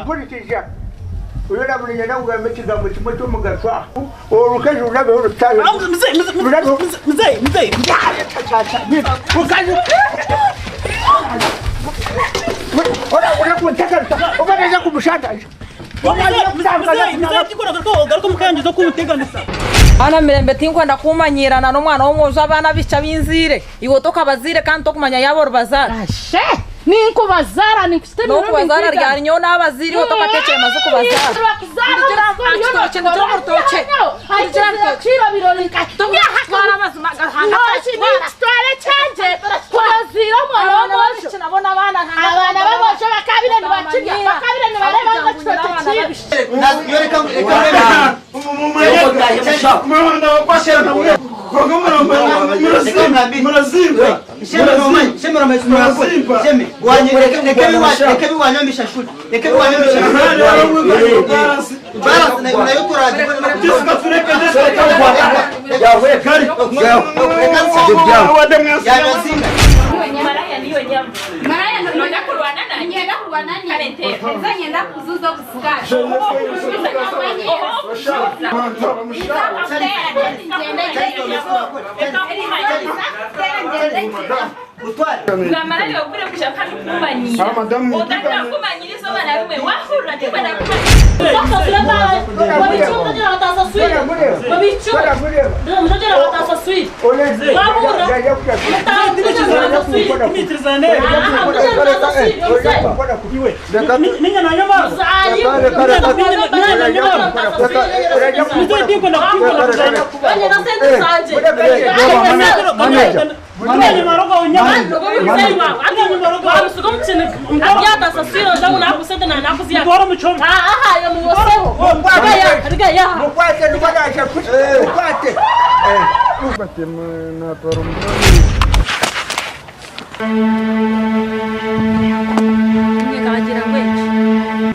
kurikije uyo nabonye nawe ugamekeza mu kimwe cyo mugaswa urukaje urabe urutare mzee ukaje ora kuntaka ubaje kumushandaje Ana mirembe tinkwenda kumanyirana n'umwana w'umuzo abana bica binzire iwo tokabazire kandi tokumanya yabo rubazara Niko bazara nikusiteni no kubazara ryari nyo nabaziri wo tokatekeye maze kubazara ndijira mutoche chiro birolika twara mazima gahanga tware chanje kubazira mwana w'umuzo nabona abana baboshe bakabire ntibakirya bakabire ntibare Ngamarali okure kushaka kumanyira. Otaka kumanyira so bana bimwe wahura tibana kumanyira. Mwenye maroga unyama amusuka mchini abyata sasiro zangu na kusenda na nakuzia bora muchoma yo muwoseho riga ya mukwate ndubada ashakuti mukwate bate na torumba nikagira ngwenje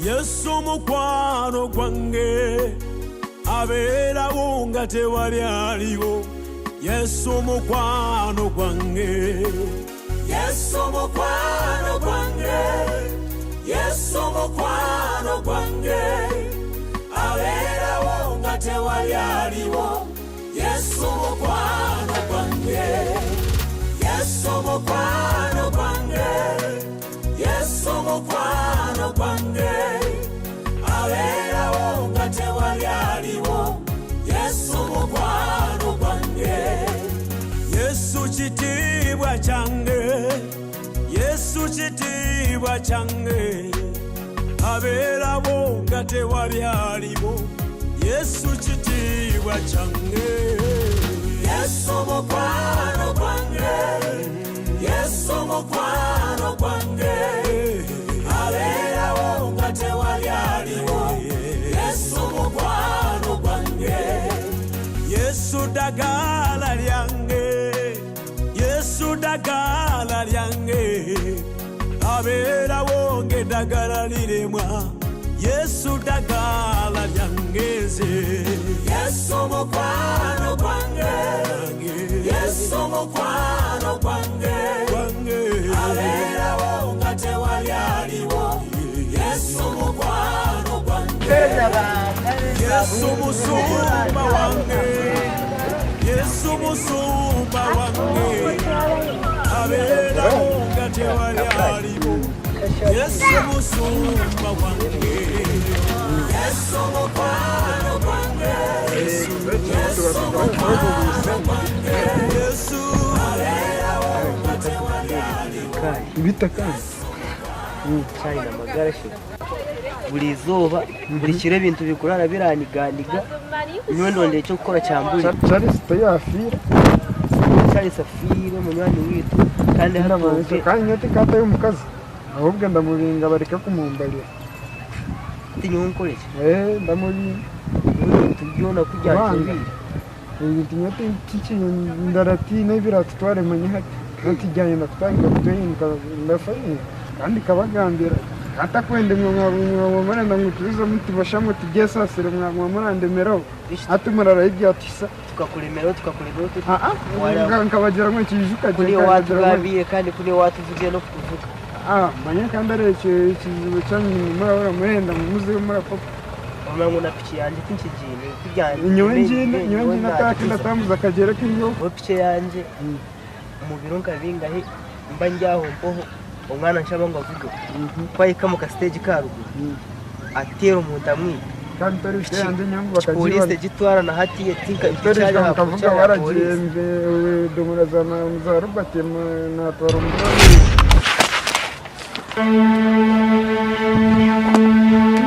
Yesu mukwano gwange abera wonga tewali aliwo Yesu mukwano gwange Yesu mukwano gwange Yesu mukwano gwange abera wonga tewali aliwo Yesu mukwano gwange Yesu mukwano gwange Yesu mukwano gwange abera wonga tewali aliwo Yesu mukwano gwange Yesu chitibwa change Yesu chitibwa change abera wonga tewali aliwo Yesu chitibwa change Yesu mukwano gwange Yesu mukwano gwange abera wonga tewali aliwo Yesu mukwano gwange Yesu dagala lyange Yesu dagala lyange abera wonge dagala lilemwa Yesu dagala lyangeze Yesu mukwano gwange Yesu mukwano gwange abera wonga tewali aliwo Yesu mukwano gwange Yesu musumba wange Yesu musumba wange abera wonga tewali aliwo Yesu musumba wange Yesu mukwano gwange Yesu mukwano gwange Yesu abera wonga tewali aliwo bita kandi cyane amagara shi buri zuba buri kire bintu bikurara biraniganiga nyondo cyo gukora cyamburi Charles tayafira Charles afire munywani witu kandi haramuke kandi nyote kata y'umukazi ahubwo ndamuringa bareka kumumbarira tinyunkore ndamuri tubyona kujyaje ibintu tiki ndarati n'ibiratu twaremanye hatijyanye na twanga kutenga ndafanye kandi kabagambira atakwende mwamara ndamutuza mutibashamo tigesasire mwamurandemeraho atumurara ibyatisa tukakulemeraho nkabagera ngo kijuka kuri watugabiye kandi kuri watuvugiye no kuvuga manya kandi areke ikizibu cyane murabura murenda muze murapapa umuntu na piki yanjye kinshigine kujyanye nyongi natakenda tamuza akagera kinyo piki yanjye umubiro ngabingahe mba njyaho mpoho umwana nshaba ngo avuge kwayika mu ka stage karuguru atera umuntu amwi kandi tori yanjye nyambo bakagira polisi gitwara na hatiye tinka icyaje bakavuga baragenze domurazana za Robert na twara umutwe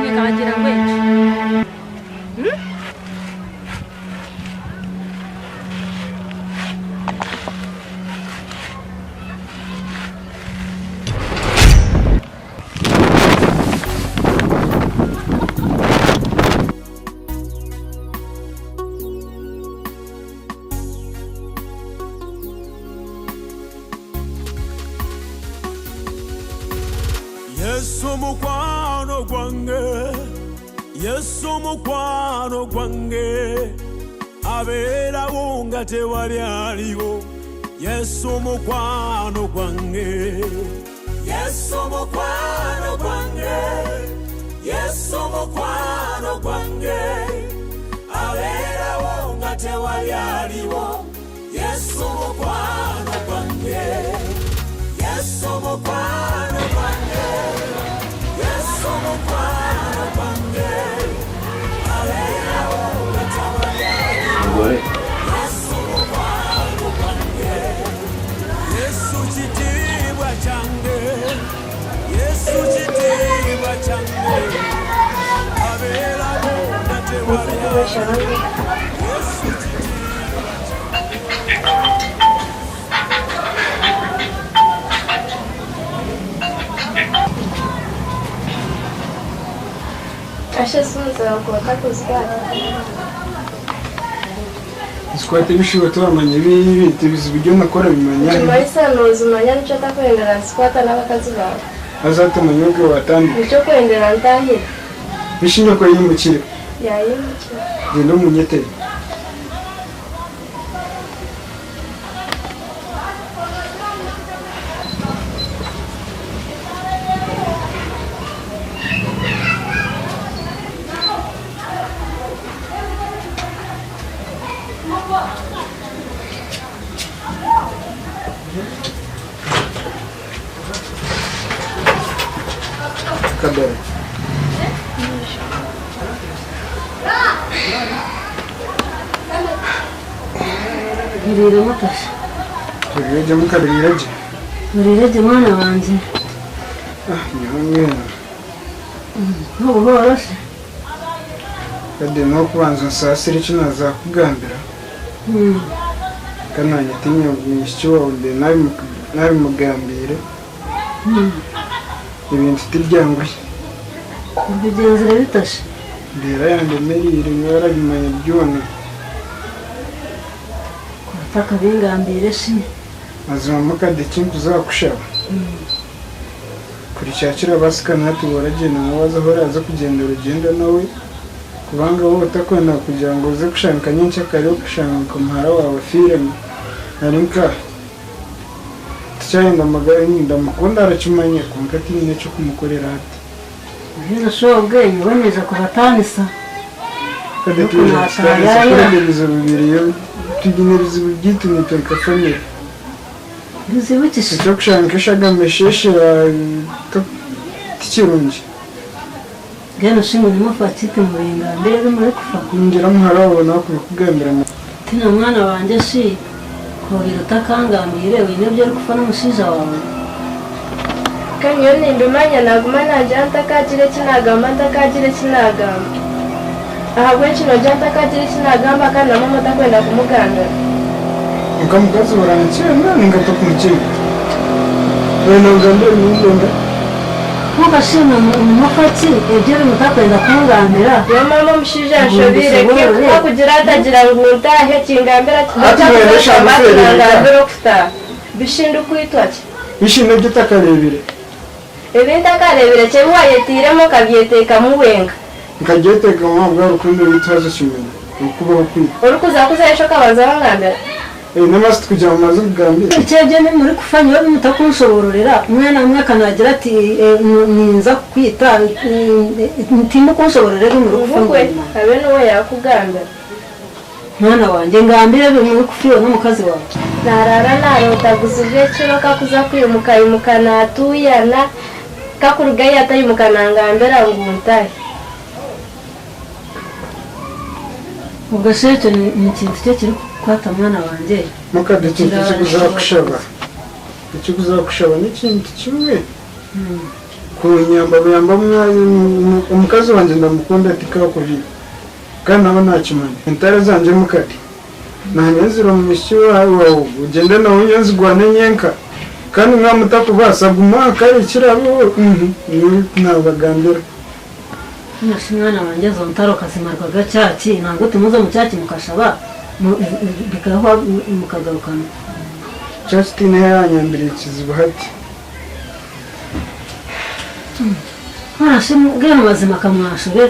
nikagira ngwenje Yesu mukwano gwange abera wonga tewali aliwo Yesu mukwano gwange Yesu mukwano gwange Yesu mukwano gwange abera wonga tewali aliwo Yesu mukwano gwange Yesu mukwano gwange Yesu mukwano gwange abera wonga tewali aliwo Yesu mukwano gwange Yesu chitibwa change Yesu chitibwa change abera wonga tewali aliwo Yesu chitibwa change Ashe sunza kwa kuzikata. Squat ibishiwe turamanye ibintu bizibyo nakora bimanya. Tumaisa nozumanya nico takwendera squat n'abakazi bawe. Azatumanya ubwe watandi. Nico kwendera ndahira. Bishinyo ko yimukire. Yayimukire. Gendo munyete. Kadere. Urire mukasha. Urire mukadiriraje. Urire mwana wanje. Nyamwe. Ntuboroshe. Kade no kubanza nsasire cyo nazakugambira. Kananya tinyo mwishyo wonde nabi mugambire. Ibintu tiryangwe. Ubigenzera bitashe. Ndera yande merire mwara bimanya byone. Taka bingambire shi. Azuma mukade kintu zakushaba. Kuri cyakira basikana hati waragenda nawaza horaza kugenda urugendo nawe. Kubanga wowe utakwenda kugira ngo uze kushanka nyinshi kare kushanka umuhara wawe fireme. Arinka cyane magari ndamukunda aracimanye kunkati nyine cyo kumukorera hati. Hino sho ubwenge boneza kubatanisa. Kade tuzakurenderiza bibiriyo tugineriza byitune peka family. Bizibukisha. Cyo kushankisha gamesheshe tikirungi. Gano shingo nimufatite murenga mbere muri kufa. Kungira muhara wabona kubikugambira. Tina mwana wanje shi kobira utakangambire winebyo ari kufa n'umushiza wawe. Kanyoni ndumanya naguma najanta kagire kinagamba ntakagire kinagamba. Aha gwenshi no janta kagire kinagamba kana mama takwenda kumuganda. Ukamukazi baranchira nani ngatokumchira. Wena ngande n'indonda. ntugashime umufaki ibyo mutakwenda kungambira niyo mpamvu mushije anshobire ko kugira atagira ngo utahe kingambira kingambira kutaha bishinda ukwitwa ki bishinde by'utakarebire ibindi akarebire cyangwa wayetiremo kabyeteka muwenga nkagyeteka mu bwa rukundo witazo kimenya ukubaho kwita uri kuzakuzaisho kabanza bangambira n'amazi kujya mu mazu kugambira icyebye ni muri kufanya wowe mutakunshobororera umwana umwe akanagira ati ninza kwita ntimu kunshobororera muri uvugwe habe n'uwo yakugambira mwana wanjye ngambire muri kufiwe n'umukazi wawe narara narota gusuje kiro kakuza kwimuka natuyana kakurugaye atayimuka nangambira ngo untahe ubwo sheke ni ikintu cyo kiri kwata mwana wanjye mukadukira icyo kuzakushaba n'ikindi kimwe ku nyamba umukazi wanjye ndamukunda ati kakuvira kandi nabo ntakimanye intare zanjye mukati nanyazira mu mishyi wawe ugende nawe unyazigwane nyenka kandi mwamutakubasa guma kari kirabo nabagambira Nasi mwana wanjye zo ntaro kazimarwaga cyaki ntabwo tumuze mu cyaki mukashaba bikaho mukagarukana cyaki tine yanyambire kiziba hati Nasi gera mazima kamwashube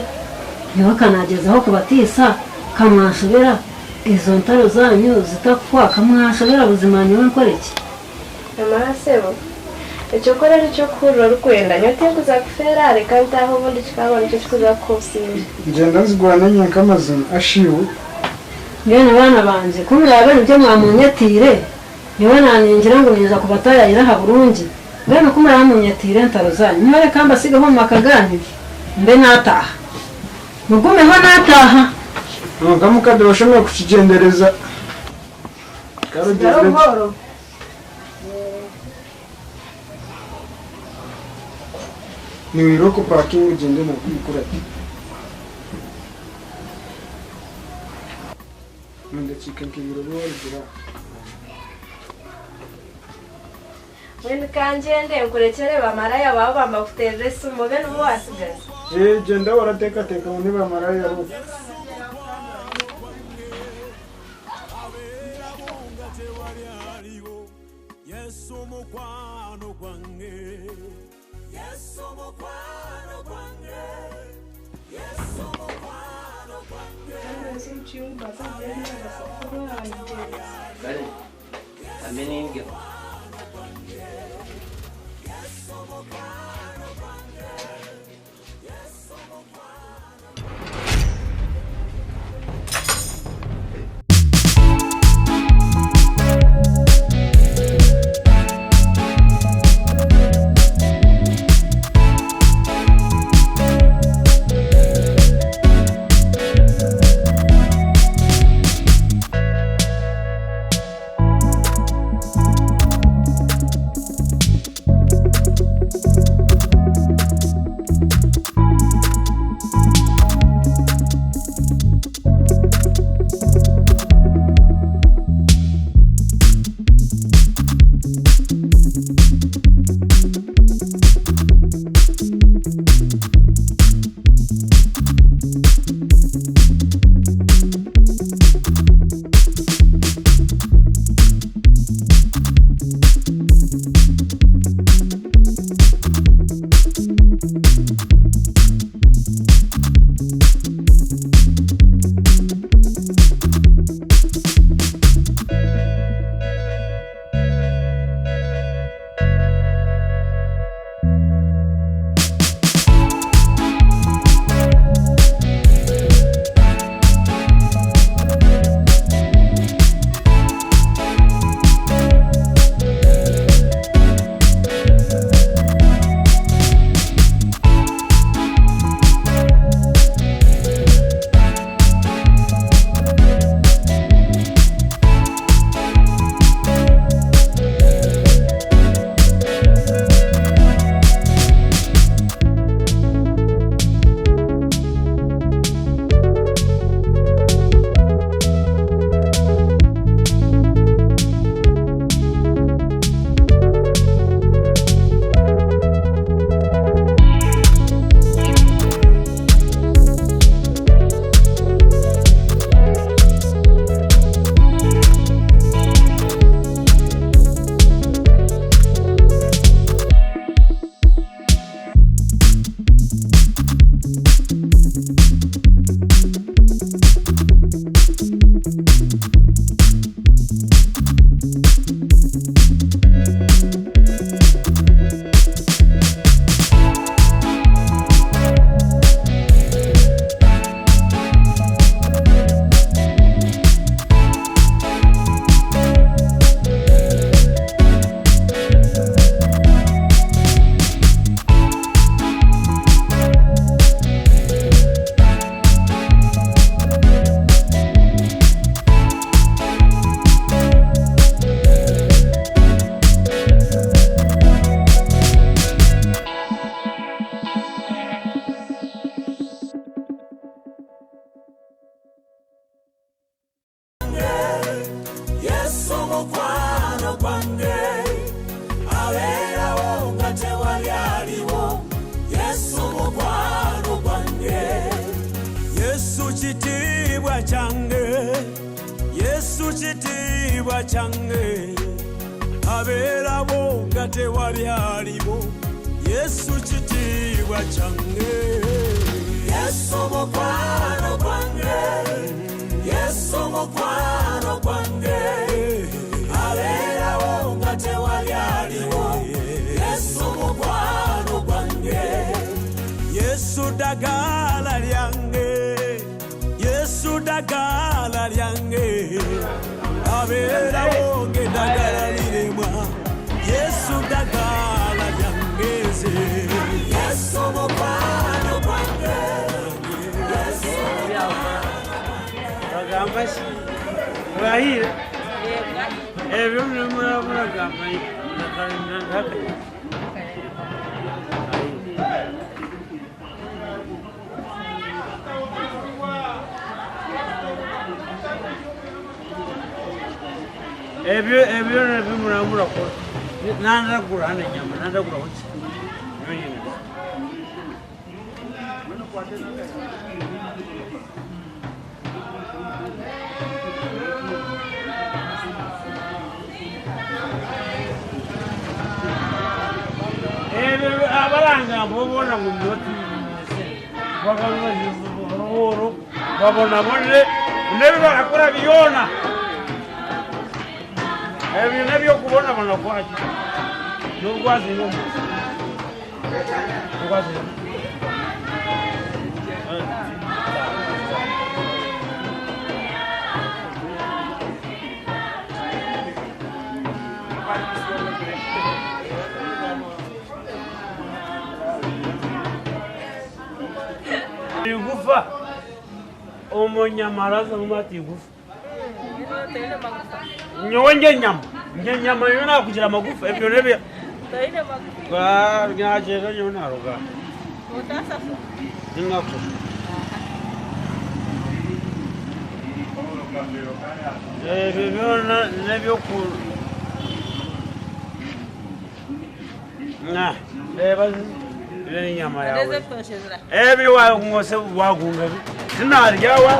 niba kanagezaho kubatisa kamwashubera izo ntaro zanyu zitakwa kamwashubera buzima niwe nkoreki amasebo icyo kora cyo kurura rukwenda nyote kuzakufera reka ntaho ubundi kikabona cyo kuzakosinja ngenda nzigwana nyenka amazina ashiwe ngene bana banje kumyabe ibyo mwamunyetire niwe naningira ngo niza kubatayira ha Burundi bene kumara munyetire ntaro zanyu mwere kamba sigaho mu makagani mbe nataha mugumeho nataha ngamukade bashomye kukigendereza karogeze ni wiroko parking ugende na kwikurati ndakika nkibiro bigira wenda kanjende nkurekere bamaraya baba bamafutere sumo bene ubu wasigaza genda warateka muri bamaraya ro Yesu mukwano gwange Yesu mukwano gwange Yesu mukwano gwange Kale ameninge Yesu chitibwa change abera bonga te wali alibo Yesu chitibwa change Yesu mukwano gwange Yesu mukwano gwange abera bonga te wali alibo Yesu mukwano gwange Yesu dagala lyange Yesu dagala lyange abera bonge dagala liremwa Yesu dagala lyange Yesu mukwano gwange Yesu bagamba shi urahire ebyo murabura gamba nakalenda ebyo nabimurambura ko nandagura hano nyama nandagura hoki abalanga mbobona mu myoti babona bonne nebi bakakora biyona ebyo nabyo kubona bana kwaje n'ubwazi n'umu ubwazi igufa umunyamaraza mumati igufa nyonge nyama yona kugira amagufa ebyo nebe taine magufa nyaje yona roga utasa ingako bibona nebyo ku na eba bene nyama yawe ebi wa ngose wagunga sinarya wa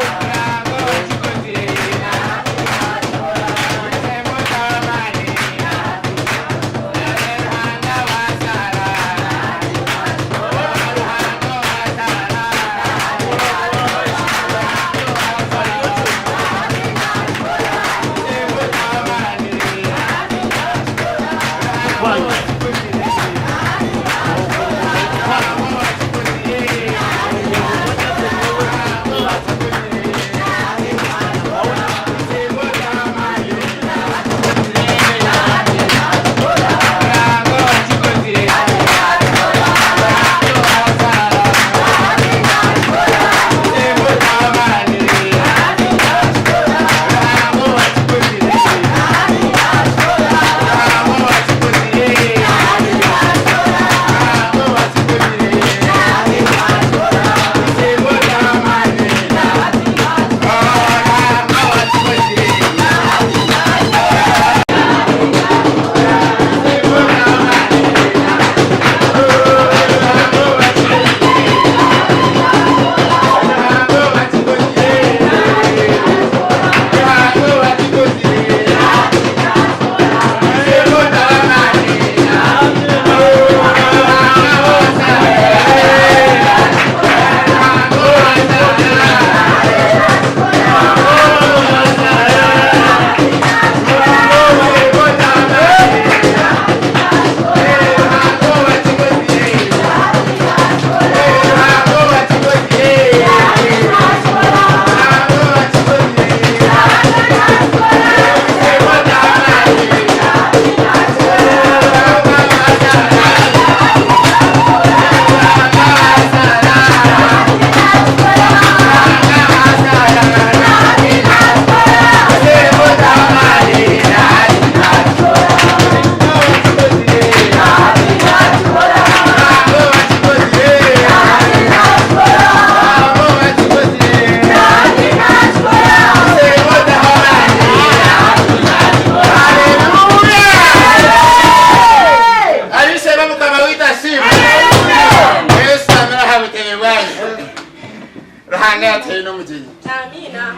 Ruhanga yateye no mujyi. Amina.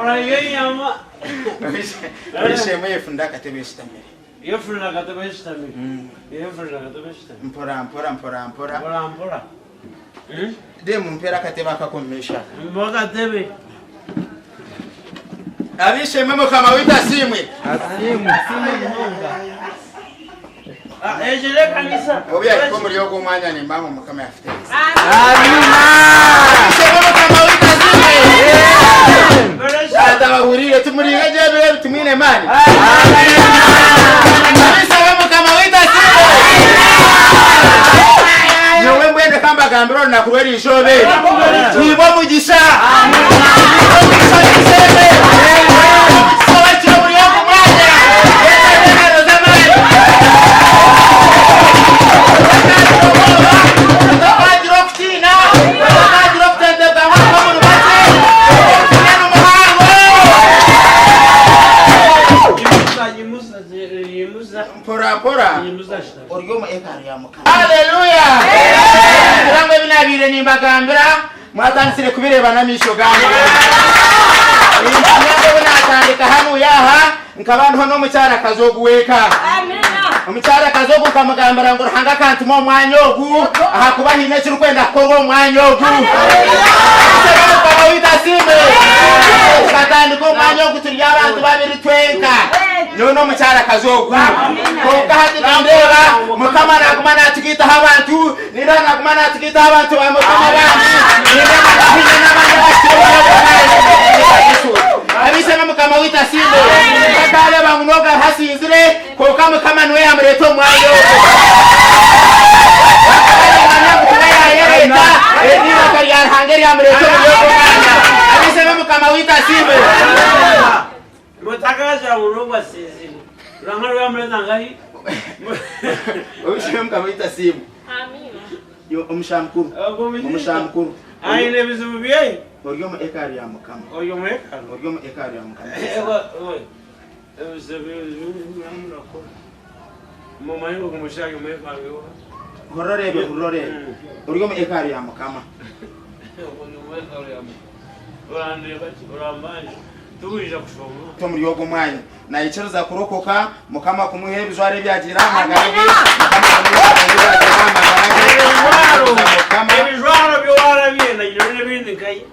Ora yeyama. Urishema yefunda katebe shitamire. Yefunda katebe shitamire. Yefunda katebe shitamire. Mpora. Demu mpera katebe akakomesha. Mboga tebe. Abishema mukama wita simwe. Simwe muhanga. Ejele kanisa. Obi ariko muri yo gumanya ni mama mukama yafite. Amina. Abishema mukama wita simwe. Atabahurire tumuriga jebe tumine mani. Abishema mukama wita simwe. Nyowe mwende kamba gambiro na kuweri ishobe. Nibo mugisha. Hallelujah. Ramwe binabire ni bagambira mwatansire kubireba na misho gange. Nyambo natandika hanu yaha nkabantu hano mucyara kazoguweka. Amina. Mucyara kazogu kamugambira ngo Ruhanga kantu mo mwanyogu aha kubahine cyo kwenda ko mwanyogu. Sema wita simbe. Katandika mwanyogu turi abantu babiri twenka. Nono mucyara kazogu. Ko kahati ndeba mukama nakumana tukita abantu nira nakumana tukita abantu bamukama bandi. Nira nakahine nabandi bashobora. Abisema mukama wita simbe. Katale bamunoga hasizire ko kama nwe amreto mwayo. Edira kariya hangeri amreto mwayo. Abisema mukama wita simbe. Mutakaza uruwa sisi. Ruhanga amreza ngai. Abisema mukama wita simbe. Amina. Yo umshamkuru. Umshamkuru. Aine bizubiye. Oryo mu ekari ya mukama. Oryo mu ekari ya mukama. Mama yangu kumushaka mweka yo. Hororebe. Oryo mu ekari ya mukama. Tuwija kushoma. Tomuri yo gumanya. Na iceruza kurokoka mukama kumuhe bizware byagira amagarabe. Ebijwaro byo warabiye na yone bindi kai.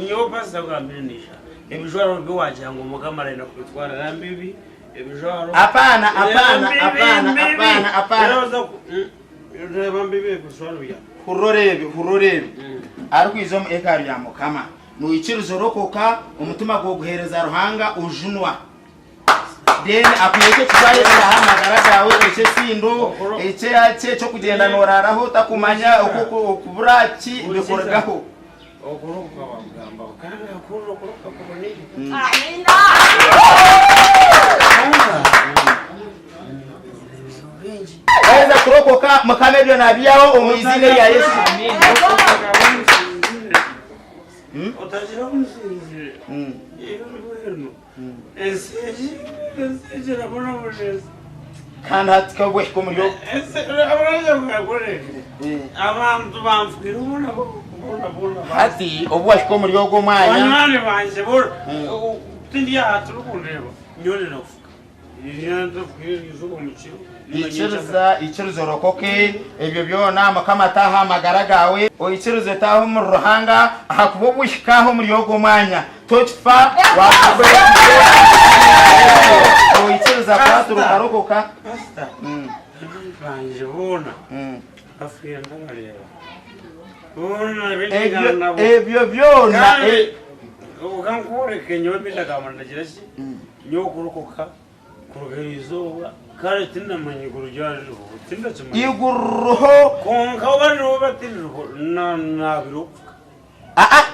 Nyo pasa kwambinisha. Ebijwaro byo wagira ngo mukama arenda kwitwara rambibi. Ebijwaro. Apana. Reba mbibi kushwaro ya. Hurorebe. Ariko izo mu ekari ya mukama. Nuichiruzo rokoka umutima go guhereza Ruhanga ujunwa. Then apiyeke kibaye ahamagara gawe ece sindo ece cyo kugenda noraraho takumanya uko kuburaki bikoragaho. Okuruka bagamba kandi akuruka kuboni. Amina. Aiza kurokoka mukamebyo nabiyaho umuyizine ya Yesu. Otajira umusinzi. Ese rabona mujeza. Kandi hatikabwe ko muri yo. Ese abaraje ngakore. Abantu bamfira ubona Hati obwashi ko muri yo gomanya. Abanyane banje bora. Tindi ya turukundeba. Nyone nofuka. Yiyanda kwirizo umuciro. Ichiruzo rokoke ebyo byona mukama taha magaragawe o ichiruzo taho mu Ruhanga hakubobushikaho muri yo gomanya tochfa wakubwe o ichiruzo kwaturuka rokoka pasta banje bona afira ndabareba bona bindi ebyo byona ukankore kenyo bitakamana kirasi nyo kurokoka kurugerizo kare tinamanye kurujyaje tindatsema iguruho konka bari batirho na biro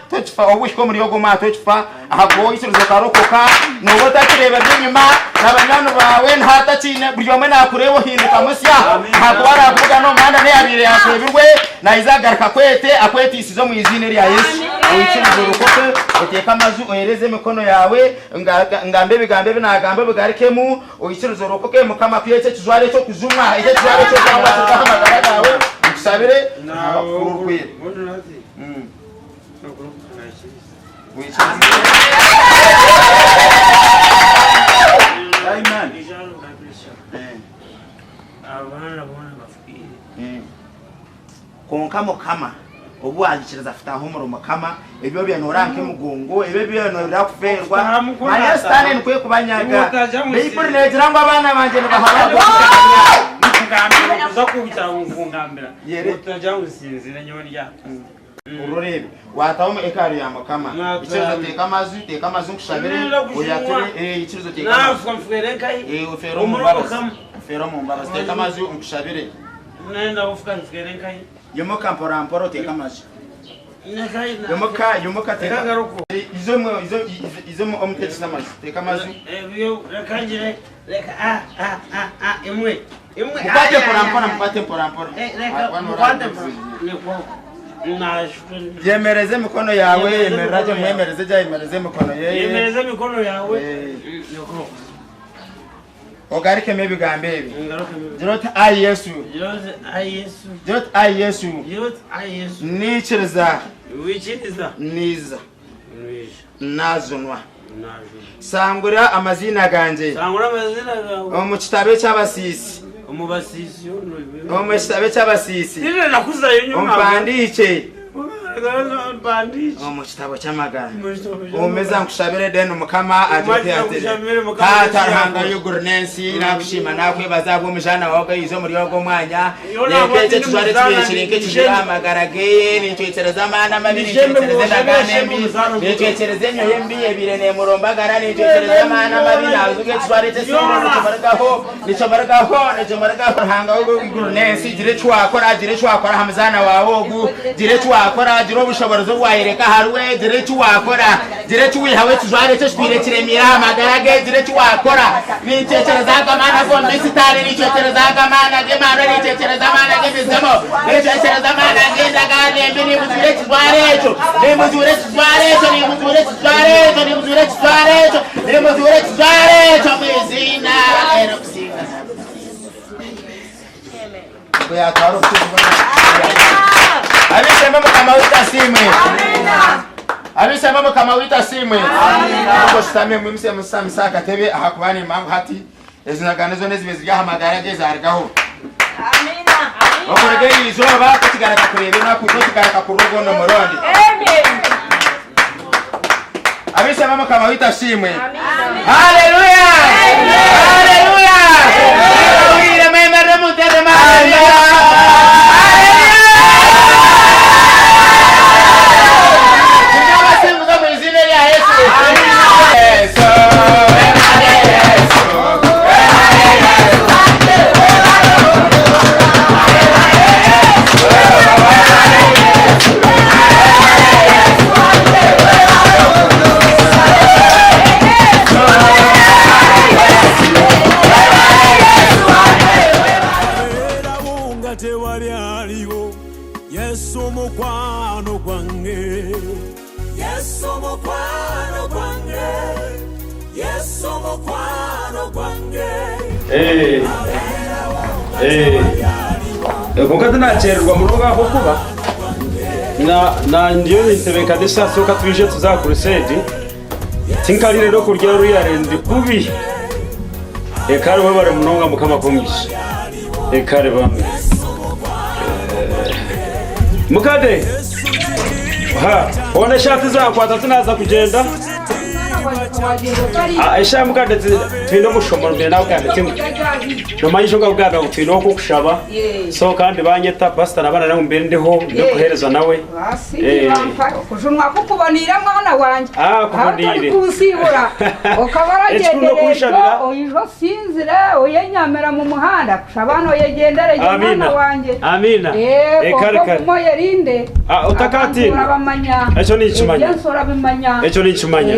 tochfa obushiko muri yo goma tochfa ahabo ichiruzo karokoka nubo takireba by'inyuma n'abanyano bawe ntata cyine buri yomwe nakurebo hinduka musya hakubara kuvuga no manda ne yabire yakubirwe na izagaruka akwete isizo mu izine rya Yesu ichiruzo rokoke oteka amazu ohereze mikono yawe ngambe bigambe nagambe bigarikemu ichiruzo rokoke mukama kwiyece kizware cyo kuzumwa ije kizware cyo kwamba tukahamagara yawe usabire urukwe Ayinamani. Konka mukama ubu wagikiriza afite aho mukama ibyo bintu uranke mugongo ibyo bintu birakuferwa aya stane nkwe kubanyaga biburi negira ngo abana banje bahora ngambira uza kubita ngambira utajya usinzira nyoni ururebe wataho ekari ya mukama ikizo teka amazu kushabire uyaturi ikizo teka nafu mfere kai ufero mu mbaba ufero mu mbaba teka amazu kushabire nenda ufuka mfere kai yomoka mpora teka amazu yomoka teka garuko izo omutetse amazu teka amazu biyo rakangire reka imwe mupate mpora yemereze mikono yawe yemereze mwemereze jya yemereze mikono ye yemereze mikono yawe ogarike mebigambe ebi jirota ai Yesu jirota ai Yesu nichiriza niza nazonwa sangura amazina ganje mu kitabe cy'abasisi mu kitabe cy'abasisi umpandike mu kitabo cy'amagana umeza nkushabire den mukama ajote kataranga yugurnensi nakushima nakwe bazabo mujana wawe izo muri yogo mwanya neke tware twishirike tujamagarage nitwitereza mana mabiri nitwitereza ndaganembi nitwitereza nyohembi ebirene murombagara nitwitereza mana mabiri nazuge tware tesoro nicomaragaho hanga yugurnensi dire twakora hamzana wawo dire twakora jiro ubushobozo bwahireka harwe dire cyuwakora dire cyuwihawe tuzware cyashwire kiremira amagarage dire cyuwakora nicecereza kamana ko misitari nicecereza kamana ge mana nicecereza mana ge bizemo nicecereza mana ge ndagane mbini muzure tuzware cyo nimuzure tuzware cyo nimuzure tuzware cyo nimuzure tuzware cyo nimuzure tuzware cyo mizina eroxinga ya karo abisema mukama witasimwe abisema mukama witasimwe uko sitame mwimse musamsaka tebe ahakubani mambo hati ezinaganezo nezibezi gahamagara gezargaho amina okorege izoba kutigara kakurebe nakuto tigara kakurugo no morondi amen abisema mukama witasimwe haleluya haleluya haleluya memere mutede haleluya kuko tunacererwa mu rugo aho kuba na ndiyo nitebeka desa soka twije tuzakura sedi tinkari rero kurya ruriya rendi kubi ekare we bare munonga mukama kongisha ekare bamwe mukade ha ona shati zakwata tunaza kugenda Aisha mukade twino mushomoro mbere nawe kandi timwe no mayisho gabwaga gutwino ko kushaba so kandi banyeta basta nabana nawe mbere ndiho no kuhereza nawe kujunwa kukubonira mwana wanje kubonire kusibura ukabaragendere oyijo sinzire oyenyamera mu muhanda kushabano yegendere mwana wanje amina ekare moye rinde utakati urabamanya echo ni chimanya yensora bimanya echo ni chimanya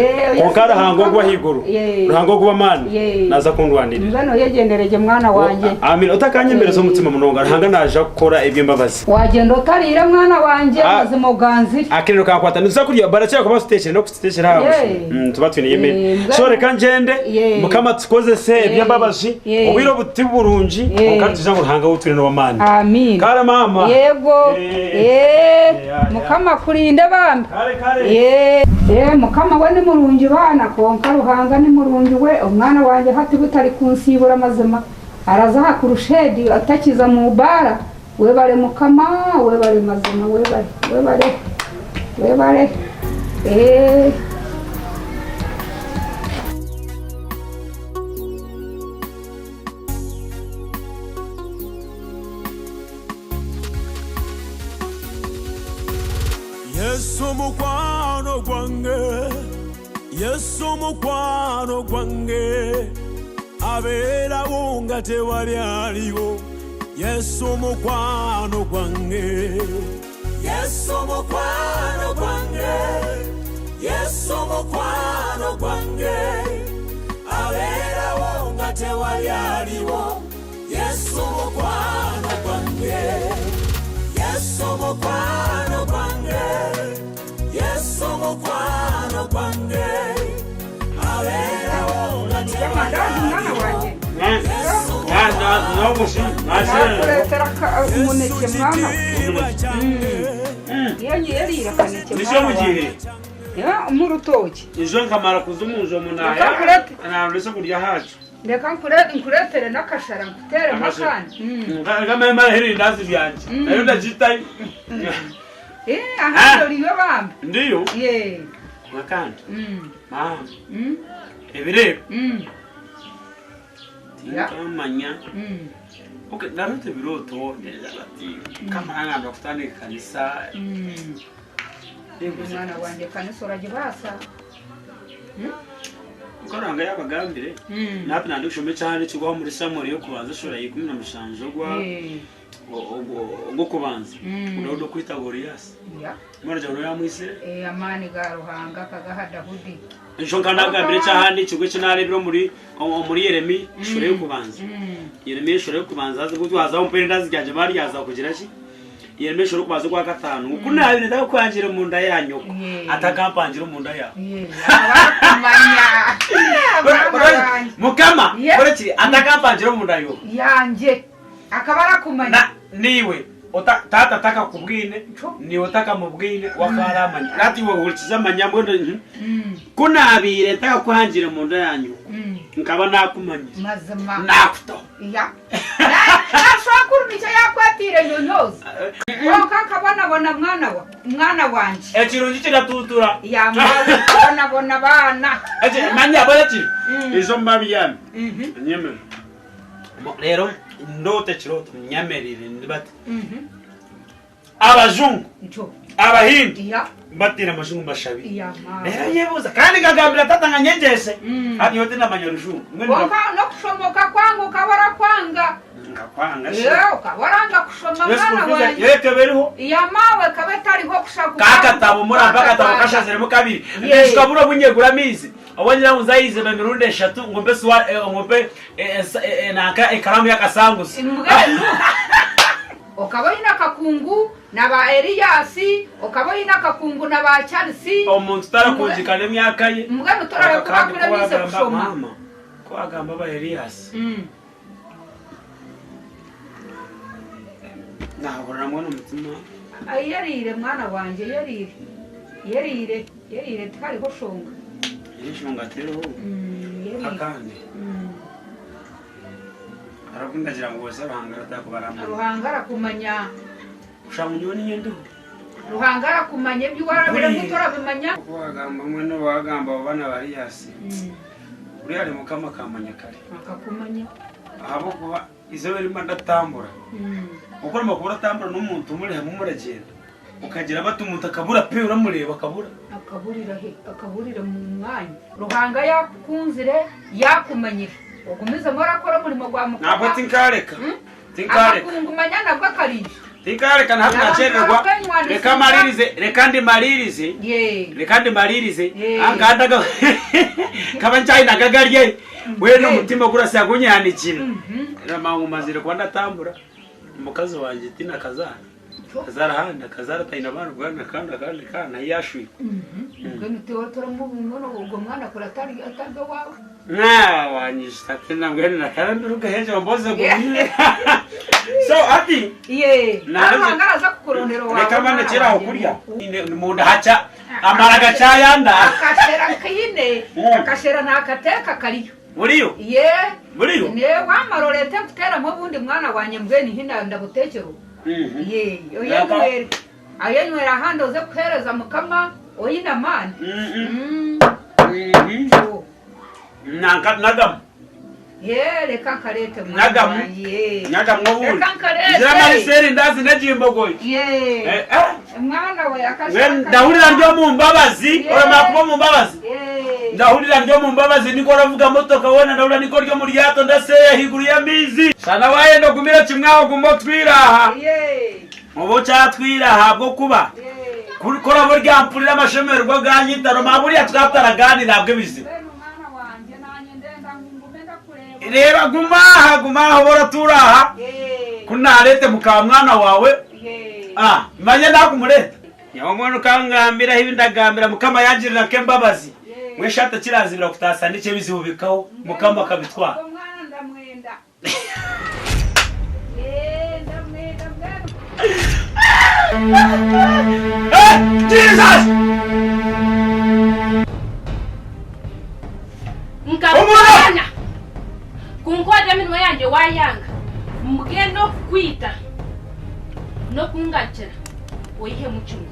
karahango gwa higuru ruhango gwa mani naza kundwanira ngano yegendereje mwana wanje amina utakanyemereza umutima munonga ruhanga naje gukora ibyo mbabazi wagenda utarira mwana wanje mazimo ganzi akiriro kakwata niza kuriya baracyako kuba station no station hawe tuba twiniyeme sore kanjende mukama tukoze se ibyo mbabazi ubiro buti burunji ukatiza ruhanga utwire no mani amin kara mama yego mukama kurinde bambe mukama we ni murungi bana konka ruhanga ni murungi we umwana wanje hati butari kunsibura mazima araza hakurushedi atakiza mu bara we bare mukama we bare mazima we bare Yesu mukwano gwange abera wonga tewali aliwo Yesu mukwano gwange Yesu mukwano gwange Yesu mukwano gwange abera wonga tewali aliwo Yesu mukwano gwange Yesu mukwano gwange Yesu mukwano gwange abera wonga tewali aliwo umuneke mwana yarira kaneke mwana mu rutoki izo nkamara kuzumuzo munaya anarese kurya hacu ndeka nkuretere nakashara ngutere makandi ngama maheri ndazi byanje nayo ndagitaye aha riyo bambe ndiyo makandi mama ebirebe Manya. Okay, narute biroto ndezabati. Kamanga ndakutane kanisa. Mwana wanje kanisa uragibasa. Ukaranga yabagambire. Napi nandikushome cyane kigwa muri Samuel yo kubanza shora yikumi na mushanjo gwa. Ngo kubanza. Urodo kwita Goliath. Mwana jano yamwise. Amani ga ruhanga kagahada hudi. Nshonga nagambire cyahandi kigwe cyanarebiro muri Yeremi shore yo kubanza. Yeremi shore yo kubanza azi gutwa haza umpenda zijyaje bari yaza kugira ki. Yeremi shore kubanza kwa gatanu. Ukuna ibintu ndakwangira mu nda yanyu. Atakampangira mu nda ya. Mukama koreki atakampangira mu nda yo. Yanje akabara kumanya. Niwe tata taka kubwine ni utaka mubwine wakaramanya nati wo ulikiza manyambo kuna abire taka kwangira mu nda yanyu nkaba nakumanya mazima nakuto ashakuru nicyo yakwatire nyonyoza kaka bona mwana wanje ekirungi kiratutura yamaze bona bana manya barati izo mabi yami nyemera rero ndote kiroto nyamerire ndibati abazungu abahindi batira amazungu bashabi rero yebuza kandi kagambira tatanga nyengese hadi yote namanyarujungu no kushomoka kwangu kabara kwanga ngakwanga kabaranga kushoma mwana wanje yeke beriho yamawe kabetariho kushakuka kakatabo muramba katabo kashazeremo kabiri ndishikabura bunyegura mizi abonyira muzayize ba mirundi 3 ngombe swa ngombe naka ikaramu yakasanguza okaboyina kakungu naba Eliasi okaboyina kakungu naba Charles omuntu tarakunjikana emyaka ye mugano torara kubakura bize kushoma ko agamba ba Eliasi nahora mwana umutima ayarire mwana wanje yarire twari ko shonga yishonga tero akandi arakunda jira ngo bose ruhangara takubarama ruhangara kumanya ushamunyoni nyendo ruhangara kumanya byuwarabira mutora bimanya wagamba mwana wagamba bana bari yasi uri ari mukama kamanya kare akakumanya ahabo kuba izo bari mandatambura ukora makubura tambura n'umuntu muri hamwe muragenda ukagira batumuntu akabura pe uramureba akaburira mu mwanya ruhanga yakunzire yakumanyira ugumize morakora muri mugwa mukama ntabwo tinkareka akungumanya nabwo akarije Tika reka ntabwo nacererwa. Reka ndi maririze. Angandaga. Kaba ncayi nagagarye. We no mutima kurasa yagunyanikira. Ramangu mazire kwa ndatambura. Umukazi wanje tina kazana. Kazara handa kazara Ainamani bwana kana yashwi. Ngene teotoro mu ngono ubwo mwana kuratari atabyo wawe. Wanyishita tena ngene nakaranduruka heje mboze gumire. So ati Ruhanga kukurondera wawe. Reka mane kera okurya. Munda hacha amaraga cyayanda. Akashera kine. Akashera nakateka kariyo. Buriyo? Buriyo? Ne wamarorete kutera mu bundi mwana wanye mbweni hinda ndabutekero. Ayenywera handi uze kuhereza mukama Ayinamani. Nagamu. Reka karete Nagamu wowe. Zama seri ndazi najimbogoye. Mwana we akashaka. Ndahurira ndio mu mbabazi, ora mu mbabazi. Ndahurira ndio mu mbabazi niko ravuga motoka wona ndahurira niko ryo muri yato ndaseya higuru ya mizi. Sana waye ndo kumira kimwaho gumotwiraha. Mubo cyatwiraha bwo kuba. Kora burya mpurira amashemerwa ganyitaro maburi atwataragani nabwe bizi. Rero gumaha bora turaha. Kunarete mukaba mwana wawe. Manye nakumureta. Yawo mwana kangambira hibi ndagambira mukama yagirira kembabazi. Mweshata kirazibira kutasa nice bizubikaho mukama akabitwara. Jesus! Nkamwana kunkoja minwe yanje wayanga mugendo kwita no kungakira oyihe mucumu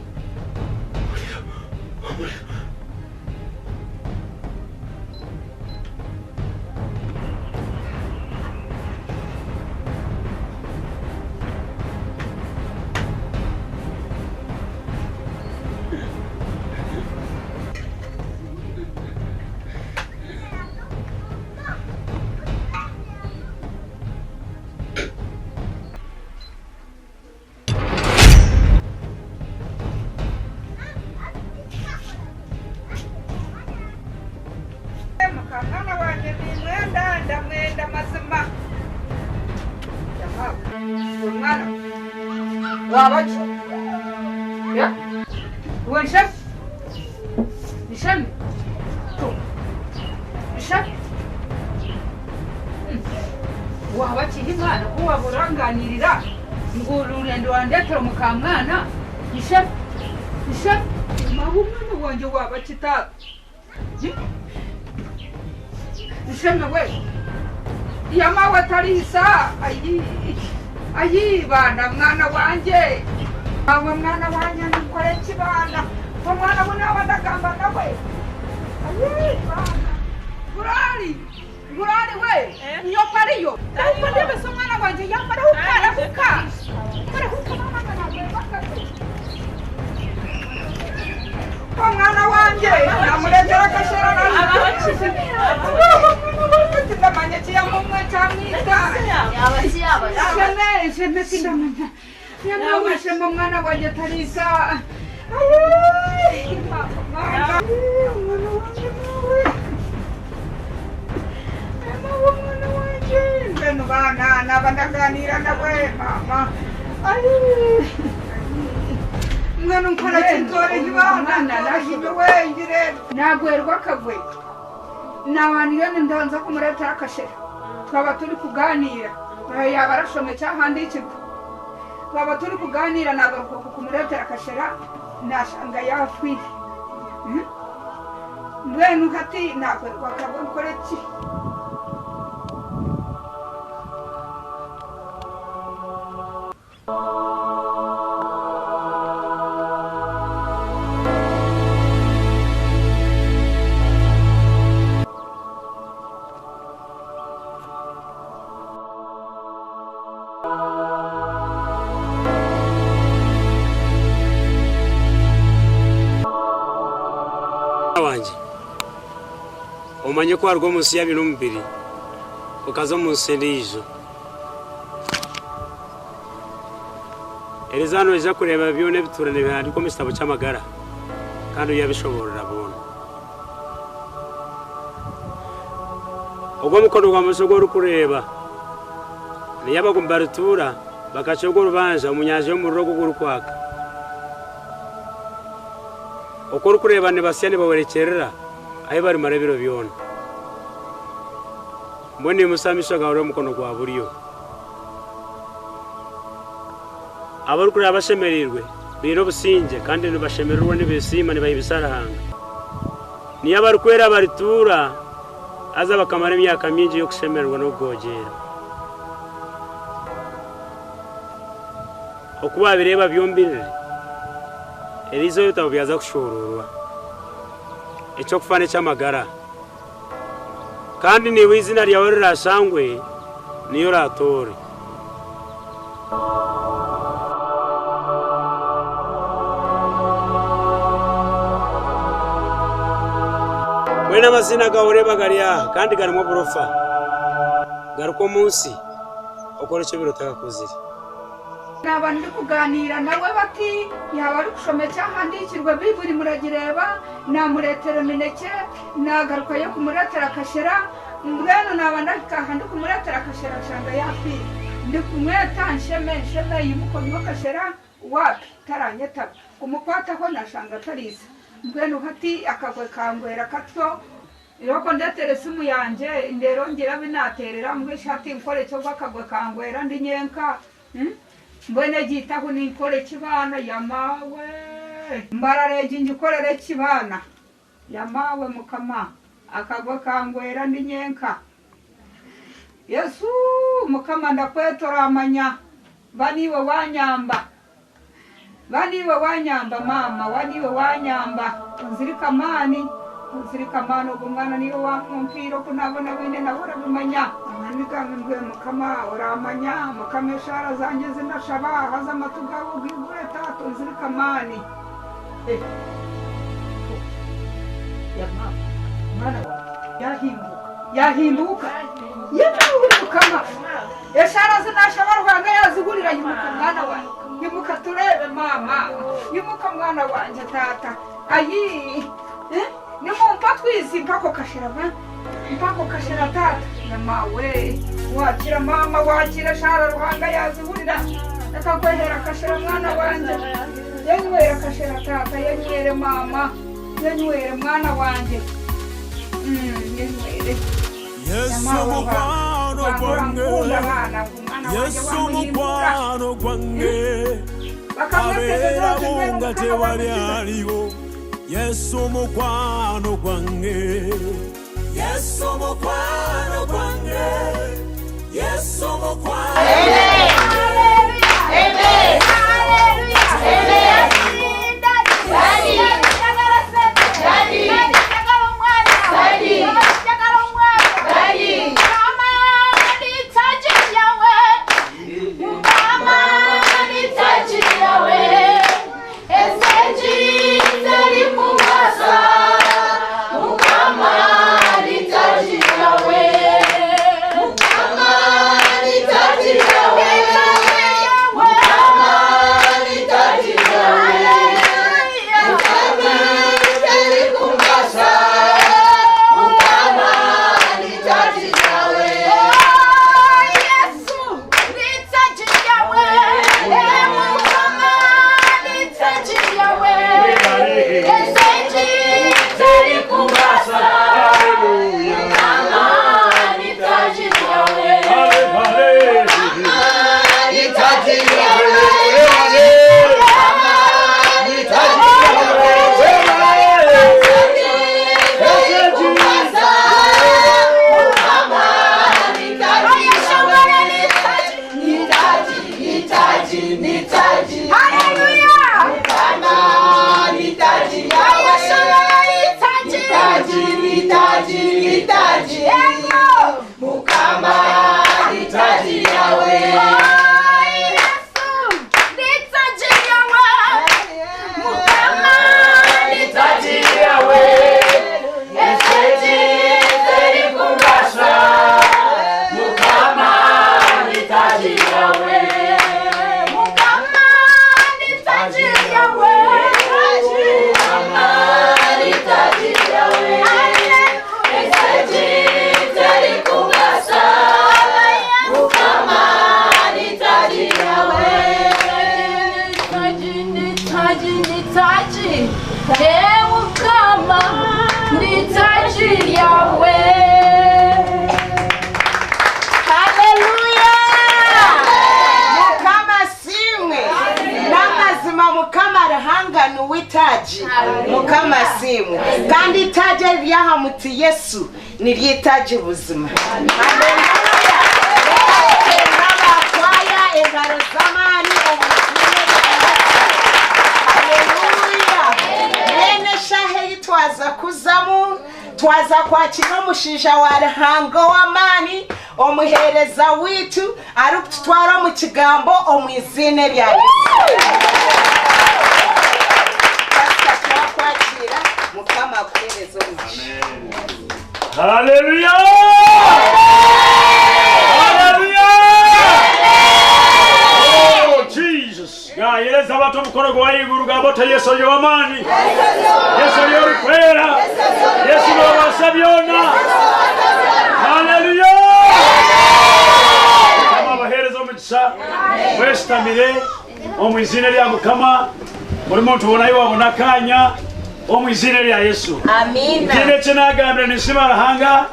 mwana wanje ndamwenda mazima. Mwana wabacho wensha nishami wabachi himana kuwa buranganirira ngururendo wandetero mukamwana nishami mahumwana wanje wabachi ta nishami we yamawe tarisa ayi bana mwana wanje awe mwana wanje nikore kibana mwana buna badagamba nawe ayi bana Gurari we nyopariyo uko ndebe so mwana wanje yambara huka mama na mwana wanje namuletera kashera ndamanya cyamumwe cyamwita sheme sindamanya yamwishe mwana wanje tarisa mwana wanje mbeno bana nabandaganira nawe mama mwana nkora kitore hibana narahibe wengire nagwerwa kagwe nawanire ndonza kumureta akashera twaba turi kuganira yaba arashome cyahandi ikigo twaba turi kuganira nagaruka kumureta akashera nashanga yafwire mbwenu hati nagwerwa kagwe nkoreki wanje umanye ko arwo munsi ya 2 ukaza munsi ndizo Elizano iza kureba byone biturane bihandi ko mistabo cy'amagara kandi yabishoborera bona ubwo mukono kwa musogoro kureba niyaba kumbaritura bakachogoro banja umunyaje mu rugo gurukwaka okoro kureba ne basyane bawerekerera ayi bari marebero byone mbone musamisha gaho mukono kwa buriyo abaru kuri abashemerirwe biro businje kandi nibashemererwa nibesima nibayibisarahanga niyo abaru kwera baritura aza bakamara imyaka myinshi yo kushemererwa no bwogera okuba bireba byombirire Elizo yotabyaza kushororwa icyo kufane cy'amagara kandi ni wizina ryawe rirashangwe niyo ratore wena mazina gahore bagariya kandi garimo burofa garuko munsi ukora icyo birota kuzira n'abantu ndi kuganira nawe bati yaba ari gushomeka handikirwa biburi muragireba namuretera mineke nagaruka yo kumuretera akashera mbweno nabandaka handi kumuretera akashera shanga yafi ndi kumweta nsheme yimukonyo akashera wapi taranyeta kumukwata ko nashanga tarisa mbweno hati akagwe kangwera katyo iroko ndetere simu yanje ndero ngira binaterera mbwishati nkore cyo bakagwe kangwera ndi nyenka mbone gitaho ninkore kibana yamawe mbarareje ngikorere kibana yamawe mukama akagwa kangwera ndi nyenka Yesu mukama ndakwetora amanya baniwe wanyamba mama waniwe wanyamba nzirikamana ubumwana niyo wampiro kunabona bine nabura bimanya nanigamwe mukama uramanya mukama shara zanje zinashaba haza matugabo bwigure tato nzirikamani ya mama mwana yahinduka mukama shara zinashaba Ruhanga yazigurira yimuka mwana wa yimuka turebe mama yimuka mwana wanje tata ayi nimumpa twizi mpako kashira tata namawe wakira mama wakira shara Ruhanga yazihurira akagwehera kashira mwana wanje yanywera kashira tata yanywere mama yanywere mwana wanje yanywere Yesu mukwano gwange Yesu mukwano gwange abera bunga tewali aliwo Yesu mukwano gwange Yesu mukwano gwange Yesu mukwano Amen Hallelujah Yeah. mukama simu kandi itaje ryahamuti Yesu niryitaje ubuzima. N'abakwaya engaro zamani twaza kuzamu twaza kwakira umushinja wa Ruhanga w'amani omuhereza witu ari kutwara mu kigambo omwizine rya Yesu. Kwakira mukama kuhereza umugisha. Haleluya! Haleluya! Oh Jesus! Ya yereza watu mkono kwa iguru gabota Yesu y'amani. Yesu y'orikwera. Yesu y'abasabyona. Haleluya! Kama bahereza umugisha. Westamire omwizine lya mukama. Muri muntu ubona yabona kanya omwizine lya Yesu. Amina. Kine kinagambira nisima Ruhanga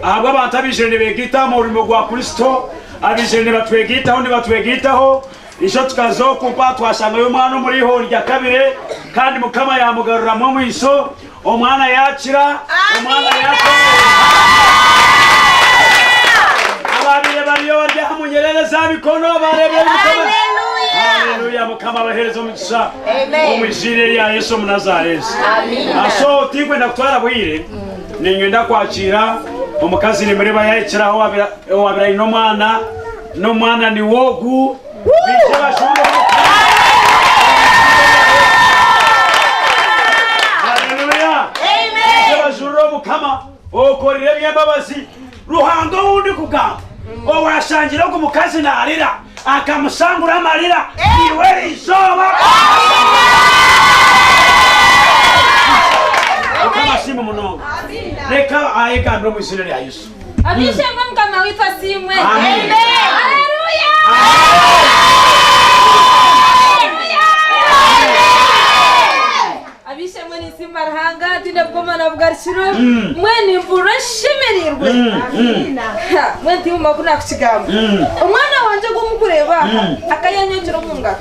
ahubwo abantu abijene begita mu rurimo rwa Kristo abijene batwegitaho ni batwegitaho isho tukazokupa twashanga uyu mwana muri ho rya kabire kandi mukama yamugarura mu mwiso omwana yakira omwana yakira ababire bariyo barya munyerere za bikono barebe bikono. Haleluya mukama bahereza umugisha omwizine lya Yesu Munazareti. Amina. Aso tigwe ndakutwara bwire ningenda kwakira omukazi ni muri bayekiraho wabira ino mwana no mwana ni wogu bije bashuru. Haleluya. Amen. Bije bashuru mukama okorire byembabazi Ruhanga wundi kugamba owashangira ko mukazi narira akamusangura amarira iwe isoba. Kama simu mnongo. Reka ayegambira mu izina rya Yesu. Abishe mukama witwa simwe. Amen. Haleluya. Abishe mwene simba Ruhanga tinde bwomana bwarishiro mwene burashimerirwe. Amina. Mwene timuma kuna kuchigamba. Umwana wanje gumukureba akayanyongera mu ngaro.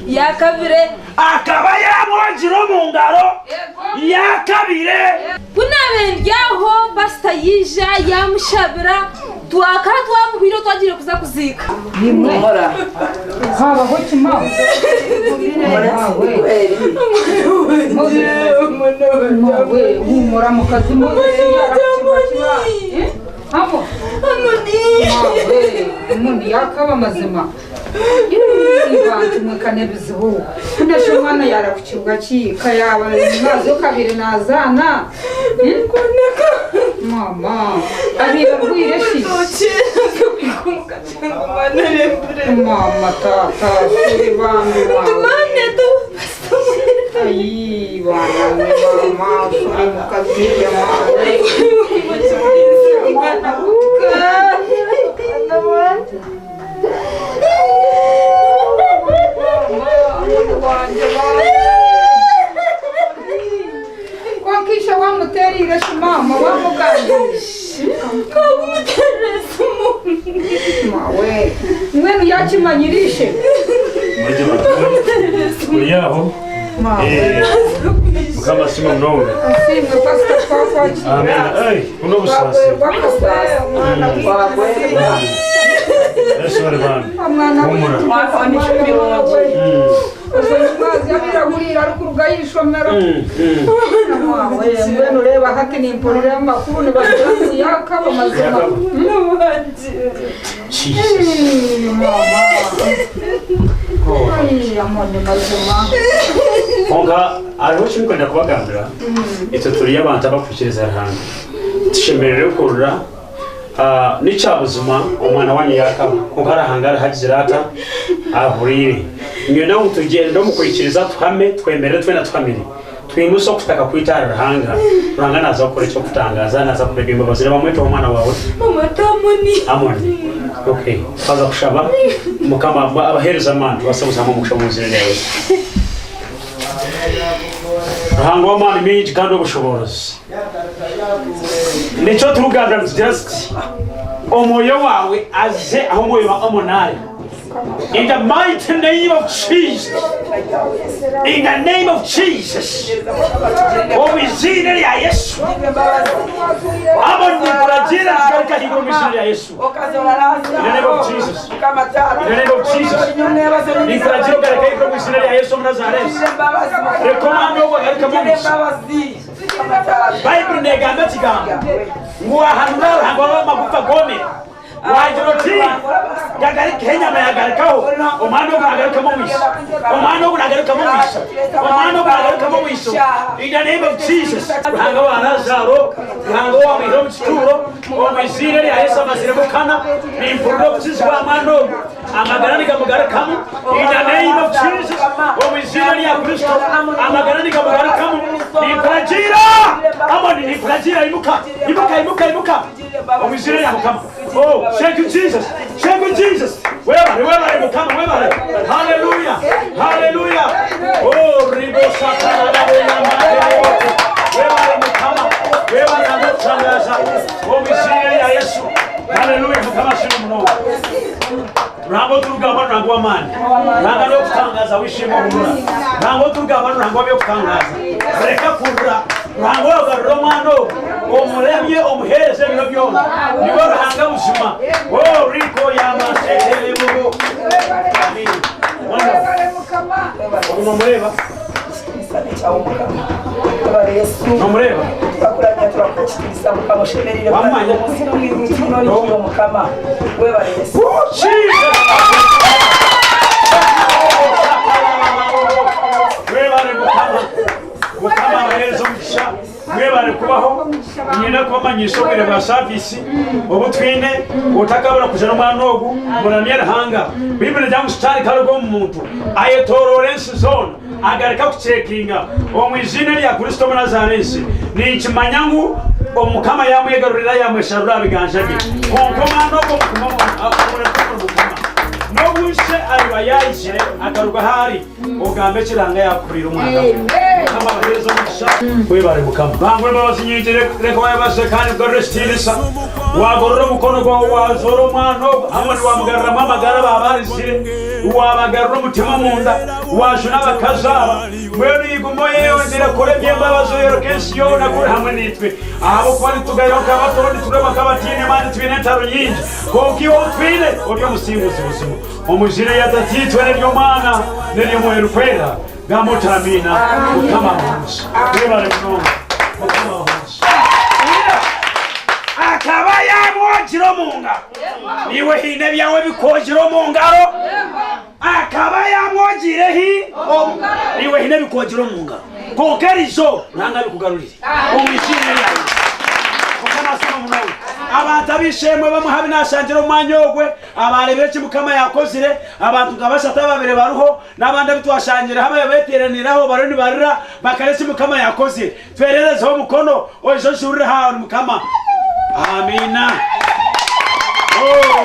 Yakabire akaba yamwongera mu ngaro. Yakabire kunabendyaho basta yija yamushabira twakara twamuhiro twagire kuza kuzika nimwe haba ho kimao mwe humura mu kazi mu hamo mundi yakaba mazima ibantu mwekanebizho kunasho mwana yara ku kibuga cyika yaba mazo kabiri nazana mama ariba rwire shi mama tata bambi mane tu ai bana mama suri mukazi ya mama kwa kisha wamuterire mama wamugangisha kamuterese mawe mwenu yakimanyirishe yaho mukama simu mnongo. Asimwe pastor kwa Amen. Ay kuno busasi. mwana wawe Yesu arabana. mwana wawe Uzazi abiragurira rukuruga yishomera. Wawe mwenu reba hati ni imporire amakuru ni bazi yakaba mazima. Mama. Ai amone mazima. Onga ariho kimukunda kubagambira. Ito turi abantu abapfukiriza Ruhanga. Tushemerere kurura n'icabuzuma umwana wanyu yakaba kunkara hangara hagirata ahurire. Nyona utugendo mukurikiriza tuhame twemere twe na twamiri. Twimuso kutaka kwitara Ruhanga. Ruhanga naza gukora cyo kutangaza naza kubega imbabazi bamweto umwana wawe. Mama tamoni. Amoni. Okay. Faza kushaba mukama abahereza amantu basabuza mu mushobozi rero. Ruhanga w'amani menshi kandi ubushobozi. Nico tuganda just omoyo wawe aze aho moyo wa omonari In the mighty name of Jesus. In the name of Jesus. Oh, izina rya Yesu. Abandi kurajira katika hilo izina rya Yesu. In the name of Jesus. In the name of Jesus. Ni kurajira katika hilo izina rya Yesu Mnazareti. Rekomando wa katika Mungu. Bible negamba kigamba. Muahanura hangwa magufa gome. Wajiroti gagari Kenya mayagarikaho omano gagaruka mu wisho omano gagaruka mu wisho omano gagaruka mu wisho in the name of Jesus Ruhanga wa Lazaro Ruhanga wa Miro Mchituro omizire ya Yesu amasire mukana nimpuro kuzizwa amano amagarani gamugarakamu in the name of Jesus omizire ya Kristo amagarani gamugarakamu niprajira amoni niprajira imuka omizire ya mukama. Oh, thank you, Jesus. Thank you, Jesus. Where are you? Come on, where are you? Hallelujah. Hallelujah. Oh, Ribo Satana. Where are you? Come on. Where are you? Oh, we see Yesu. Hallelujah. Come on, Shimo. Rango turugaba rango amani. Ranga no kutangaza wishimo hura. Rango turugaba rango byo kutangaza. Reka kurura. Rango garomano. Omuremye omuhereze bino byona. Nibo Ruhanga buzima. Oh riko yamashetele mugo. Amen. Mureba. Mureba. Bakuranya turakukiriza mukamushemerere wamanya musino mwirutino n'icyo mukama we bari Yesu. Mukama baherezo mugisha mwebare kubaho nyina kwamanyisho bire bwa service obutwine utakabura kujana mwana ogu muramye Ruhanga Bible jamu stari karugo umuntu ayetororensi zone agarika kucekinga omwijine lya Kristo Mnazareti ni kimanyangu omukama yamwegarurira yamwesharura biganjage konkomano no wishe abayayishire akaruga hari ogambe kiranga yakurira umwana kama baherezo mugisha webare mukama bangwe babazinyigire reka wayabase kandi gorrestilisa wagorora mukono gwa wazoro umwana hamwe wamugarura mamagara babarisire wabagarura umutima munda wajuna bakazaba mwene igumo yewe ndira kore byembabazo yero kenshi yo nakuri hamwe nitwe abo kwari tugayoka batondi tureba kabatine mandi twinetaro nyinji kokiwo twine obyo musinguzi buzima omujire yatatitwe nebyo mana nebyo mweru kwera gamutamina mukama wansi webale mnongo mukama wansi akaba yamwojiro munga iwe hine byawe bikojiro mungaro akaba yamwojire hi iwe hine bikojiro mungaro kokerizo nanga bikugarurire omwijine yawe mukama sima munawe abantu abishemwe bamuhabi nashanjiro mwanyogwe abarebeki mukama yakozire abantu gabashata babere baruho nabandi bitwashangira habaye beteraniraho baroni barira bakaresi mukama yakozire twererezeho mukono ojo shurire hawo mukama amina. Oh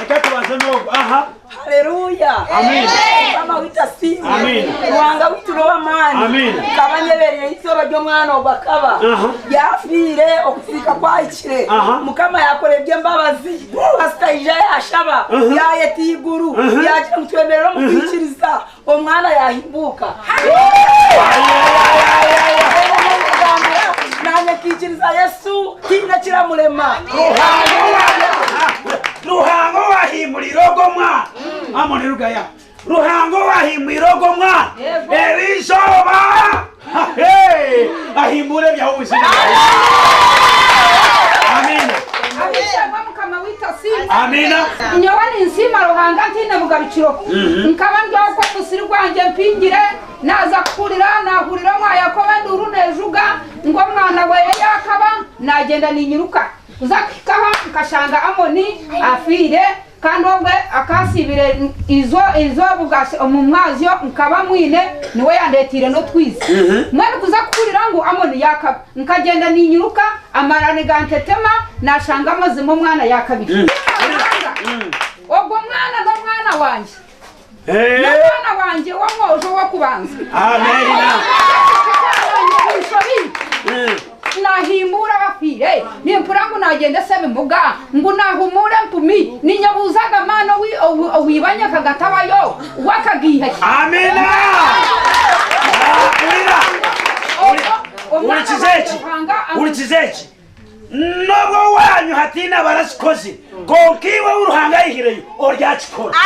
ekatubanze nogo aha haleluya amen mama witasimu amen Ruhanga wituroba mani amen kabanyebereye isoro ryo mwana obakaba yafire okufika kwayikire mukama yakorebye mbabazi asitaije yashaba yayetiguru yagira mutwemerero mukikiriza omwana yahimbuka nanye kikiriza Yesu kina kiramurema Ruhanga wahimurirogo mwa amone rugaya Ruhanga wahimurirogo mwa Elizoba ahimure bya ubuzima amina amina nyawani nsima Ruhanga ntina bugarukiro nkaba ndwa ko musiri rwanje mpingire naza kurira nahurira mwa yakoba nduru nejuga ngo mwana we yakaba nagenda ninyiruka uzakikaha nkashanga Amoni afire kandi obwe akasibire izo bugase omumwazyo nkaba mwine niwe yandetire no twize mwana kuza kurira ngo Amoni yakaba nkagenda ninyiruka amarane gantetema nashanga amazimo mwana yakabiri obwo mwana no mwana wanje mwana wanje wamwojo wo kubanza amina nahimbura bafi mbabwire nimpura ngo nagende sebe mbuga ngo nahumure mpumi ninyabuzaga mano wibanya kagatabayo wakagiha amina urikizeki nobwo wanyu hatina barasikoze konkiwe uruhanga yihireyo oryakikora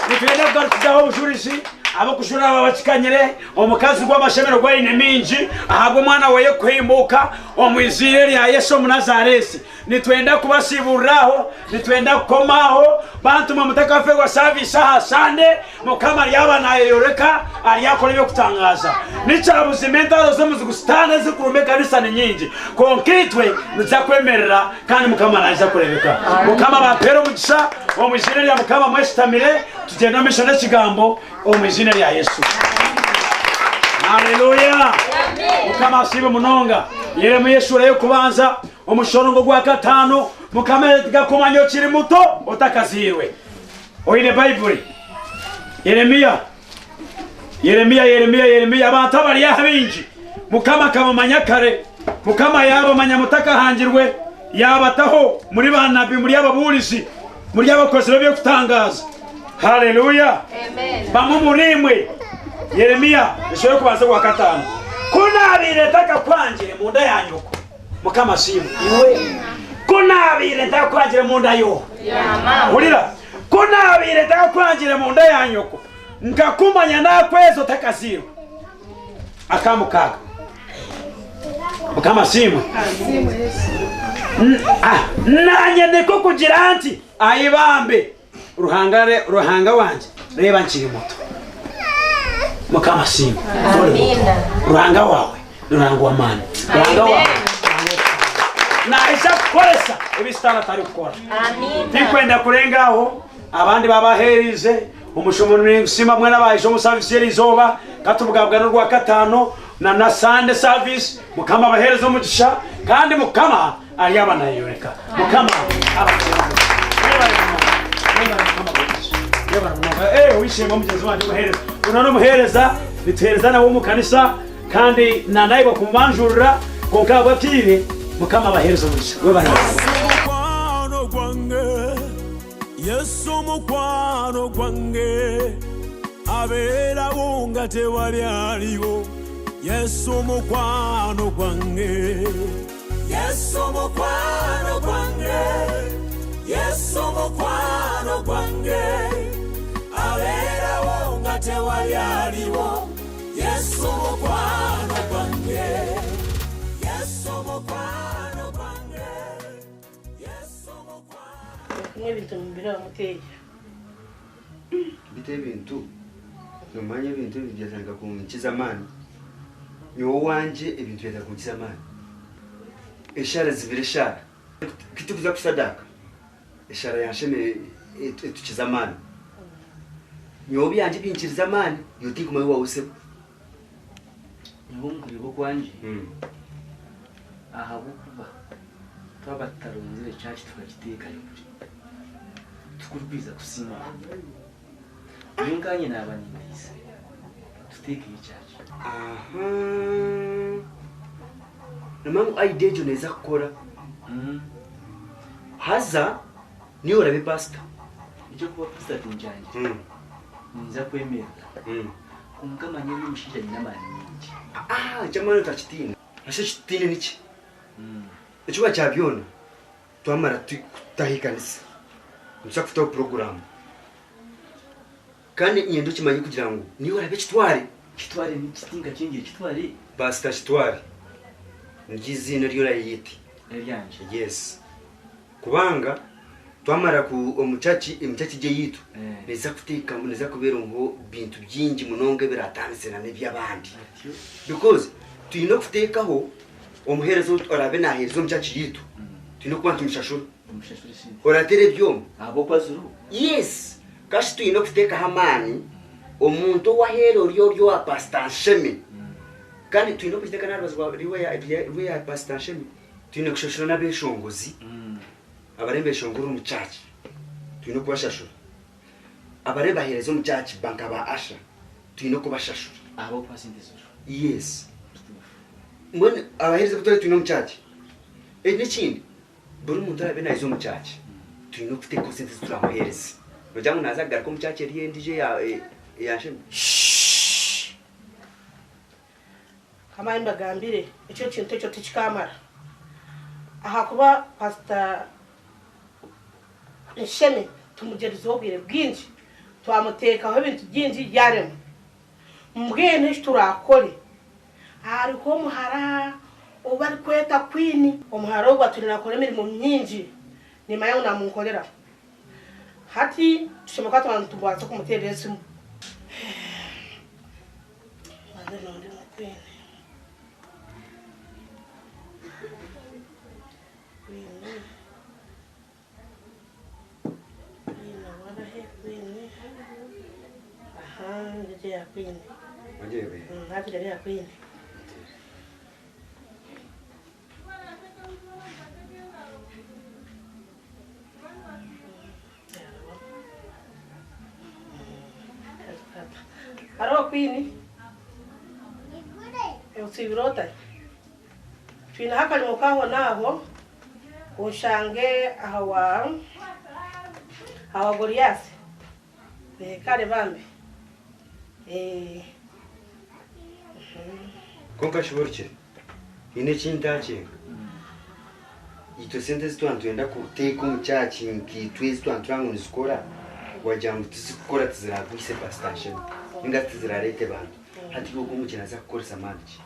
nitwende bwarukizaho ubujurisi abo kushura babakikanyire omukazi gw'amashemero gwayine minji ahabwo mwana weye kwimbuka omwizire lya Yesu Munazaresi nitwenda kubasiburaho nitwenda kukomaho bantu mu mutakafe wa service hasande mukama lyabana yoreka aliyakora byo kutangaza nicabuzimenta zo muzigustana zikurume kanisa ni nyinji konkitwe nizakwemerera kandi mukama naza kurebeka mukama bapero mugisha omwizire lya mukama mwesitamire tugenda mishana kigambo omwizina lya Yesu. Haleluya. Mukama asibe munonga. Yeremiya Yesu leo kubanza omushorongo gwa gatano mukama gakomanyo kiri muto otakazirwe. Oyine Bible. Yeremiya abantu bali yahabinji. Mukama kamamanya kare. Mukama yaba manya mutaka hangirwe yabataho muri banabi muri ababulisi muri abakozi byo kutangaza. Haleluya. Amen. Bamu murimwe. Yeremiya ishoye kubanza kwa gatano. Kunabire taka kwangire munda yanyuko. Mukama simu. Iwe. Kunabire taka kwangire munda yo. Ya mama. Ulira. Kunabire taka kwangire munda yanyuko. Ngakumanya nakwezo takaziro. Akamukaga. Mukama simu. Simu Yesu. Nanye neko kugira anti ayibambe. Ruhanga wanje reba nkiri muto mukama simu amina ruhanga wawe ruhanga wa mani ruhanga wawe naisha kukolesa ibistara tari gukora amina tikwenda kurengaho abandi babaherize umushomo n'ingusima mwe nabaje mu service y'izoba katubwabwa no rwa gatano na Sunday service mukama bahereza umugisha kandi mukama aliyabana yoreka mukama abakira wishima mugezi wanje muhereza unano muhereza bitereza nawo mu kanisa kandi nanayibo kumanjurira konka batire mukama bahereza umugisha we bahereza Yesu mukwano gwange abera bunga tewali aliwo Yesu mukwano gwange Yesu mukwano gwange Yesu mukwano gwange abera bunga tewali aliwo Yesu mukwano gwange Yesu mukwano gwange Yesu mukwano n'ibintu mbira muteye bite bintu nomanye bintu byatanga kumkiza amani nyo wanje ibintu byatanga kumkiza amani eshara zibire shara kitukuza kusadaka eshara yansheme etukiza amani nyo byanje binkiriza amani yoti kuma wa usebo nyabunguri bo kwanje aha bukuba twabatarunzire cyacu twakiteka tukurbiza kusima nganye nabanindise tuteke icyacu aha namangu idejo neza gukora haza niyo rabe pastor icyo kuba pastor tinjanje nza kwemera kumkamanye n'umushija n'amani nyingi jamani utachitina ashe chitine niki echuba chabyona twamara tutahikanisa nza kufuta program kandi nyendo kimanyi kugira ngo niyo rabe kitware ni kitinga kingi kitware basta kitware ngizina ryo rayiti eryanje yes kubanga twamara ku omuchachi je yitu neza kutika neza kubera ngo bintu byingi munonge biratanzana nebyabandi because tuyino kutekaho omuherezo orabe na herezo omuchachi yitu tuyino kwanta umushashuro oratere byom abo kwazuru yes kashi tuyino kuteka hamani omuntu wa hero ryo apastansheme kandi tuyino kuteka narabazwa riwe ya apastansheme tuyino kushashura nabeshongozi abarembe shonguru mu church tuyino kubashashura abareba herezo mu church banka ba asha tuyino kubashashura abo kwasindizuru yes mbona abahereza kutari turi no mucaci n'ikindi buri umuntu arabe nazo mucaci turi no kufite konsente turamuhereza nojya ngo nazagara ko mucaci yari yendije yaje kama imbagambire icyo kintu cyo tikikamara aha kuba pastor Isheme tumugerizo ubwire bwinji twamutekaho ibintu byinji yaremo mbwene turakore ariko muhara ubari kweta kwini umuhara wo baturina kore mirimo myinji nima yawo namunkorera hati tushomoka twantu tubwatse kumutereza mu ya queen. Majewe. Hapo ndio ya queen. Aro queen. Usibirota. Twina haka limukaho naho ushange hawa Goliath. Kale bambi. Konka shiborche ine chintache ito sente twantwenda kuteka umucaci nkitwezi twantwangu nisikora wajambo tusikora tuziragwise pastation inga tuzirarete bantu hati ko kumukina za gukora samanje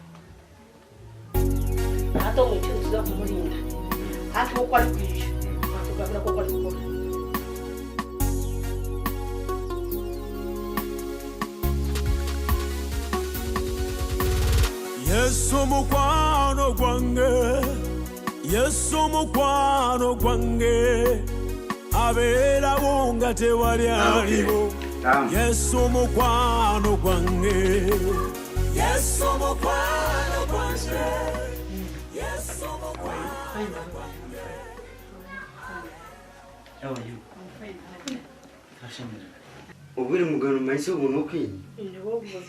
hato mu cyo tuza kumurinda hati ko kwari kwisha batugabira ko kwari gukora Yesu mukwano gwange abera wonga tewali aliwo Yesu mukwano gwange Yesu mukwano gwange Yesu mukwano gwange How are you? Ubiri mugano maisi ubuno kwini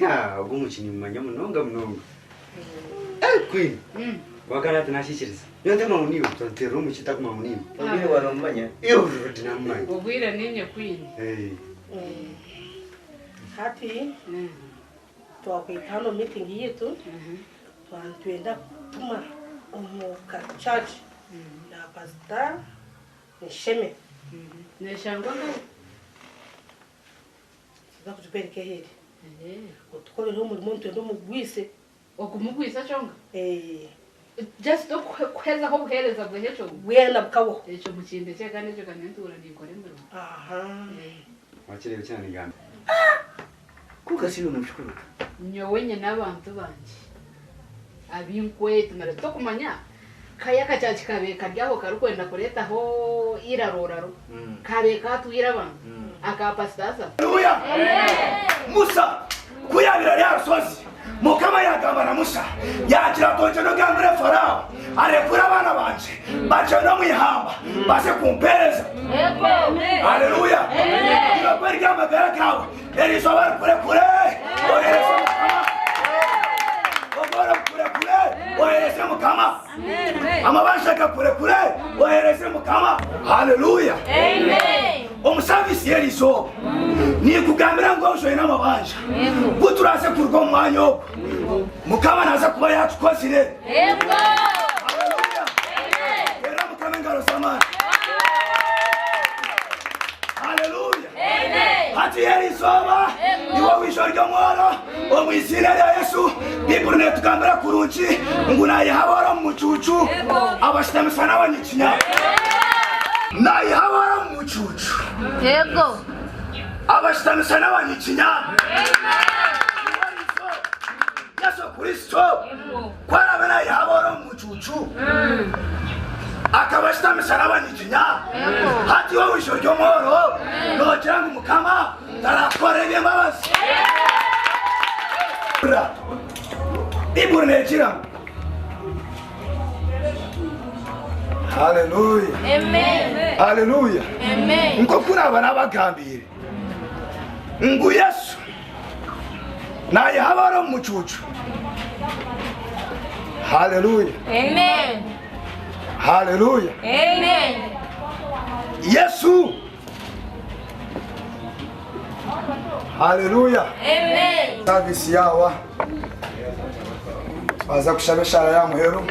ya ugumuchini mumanya munonga Queen. Wakana tunashishiriza. Yonte mauniwe tuntero mu kitako mauniwe. Ubiri waromanya. Iyo dinamanya. Ubwira ninye Queen. Hati twakwitano meeting yetu twantwenda tuma umuka church na pastor Isheme. Neshangwa Sida kutupereke heri. Utukorera umurimo ntwenda mugwise. Okumugwisa chonga? Just to kweza ko buhereza bwehecho. Bwena bkawo. Echo muchinde chekane cyo kanentura nikore mbero. Aha. Wachire cyane ngamba. Kuka sino namshukuru. Nyowenye n'abantu banje. Abinkwetu nare to kumanya. Kaya kachachi kabe karyaho karukwenda kureta ho iraroraro. Kabe katwira abantu. Akapastasa. Haleluya. Musa kuyabira yasozi. Mukama yagamba na Musa yagira tonje no gambira Farao arekura abana banje baje no mwihamba base kumpereza. Haleluya. Irakweri gamba garakawe erizo bari kure ohereza Mukama. Ohereza Mukama. Amabashaka kure ohereza Mukama. Haleluya. Amen. Omusavisi erizo ni kugambira ngo ushoye n'amabanja guturase kurwo mwanyo Mukama naza kuba yatukozire. Yego. Haleluya. Amen. Era Mukama ngaro samana. Haleluya. Amen. Hati erizoba niwo wishoje mwana omwisire ya Yesu bibune tukambira kurunchi ngunaye habara mucucu abashtamisa n'abanyikinya naye habara mucucu. Yego. Abashtamisa n'abanyikinya. Yesu Kristo kwarabe naye habara mucucu akabashtamisa n'abanyikinya hati wowe wishoje moro nogira ngo Mukama tarakora by'amabasi. Bibure nekira. Haleluya. Amen. Haleluya. Amen. Nko kuraba nabagambire ngo Yesu naye habara mucucu. Hallelujah. Amen. Hallelujah. Amen. Yesu. Hallelujah. Amen. Service yawa. Baza kushabesha ya muhero.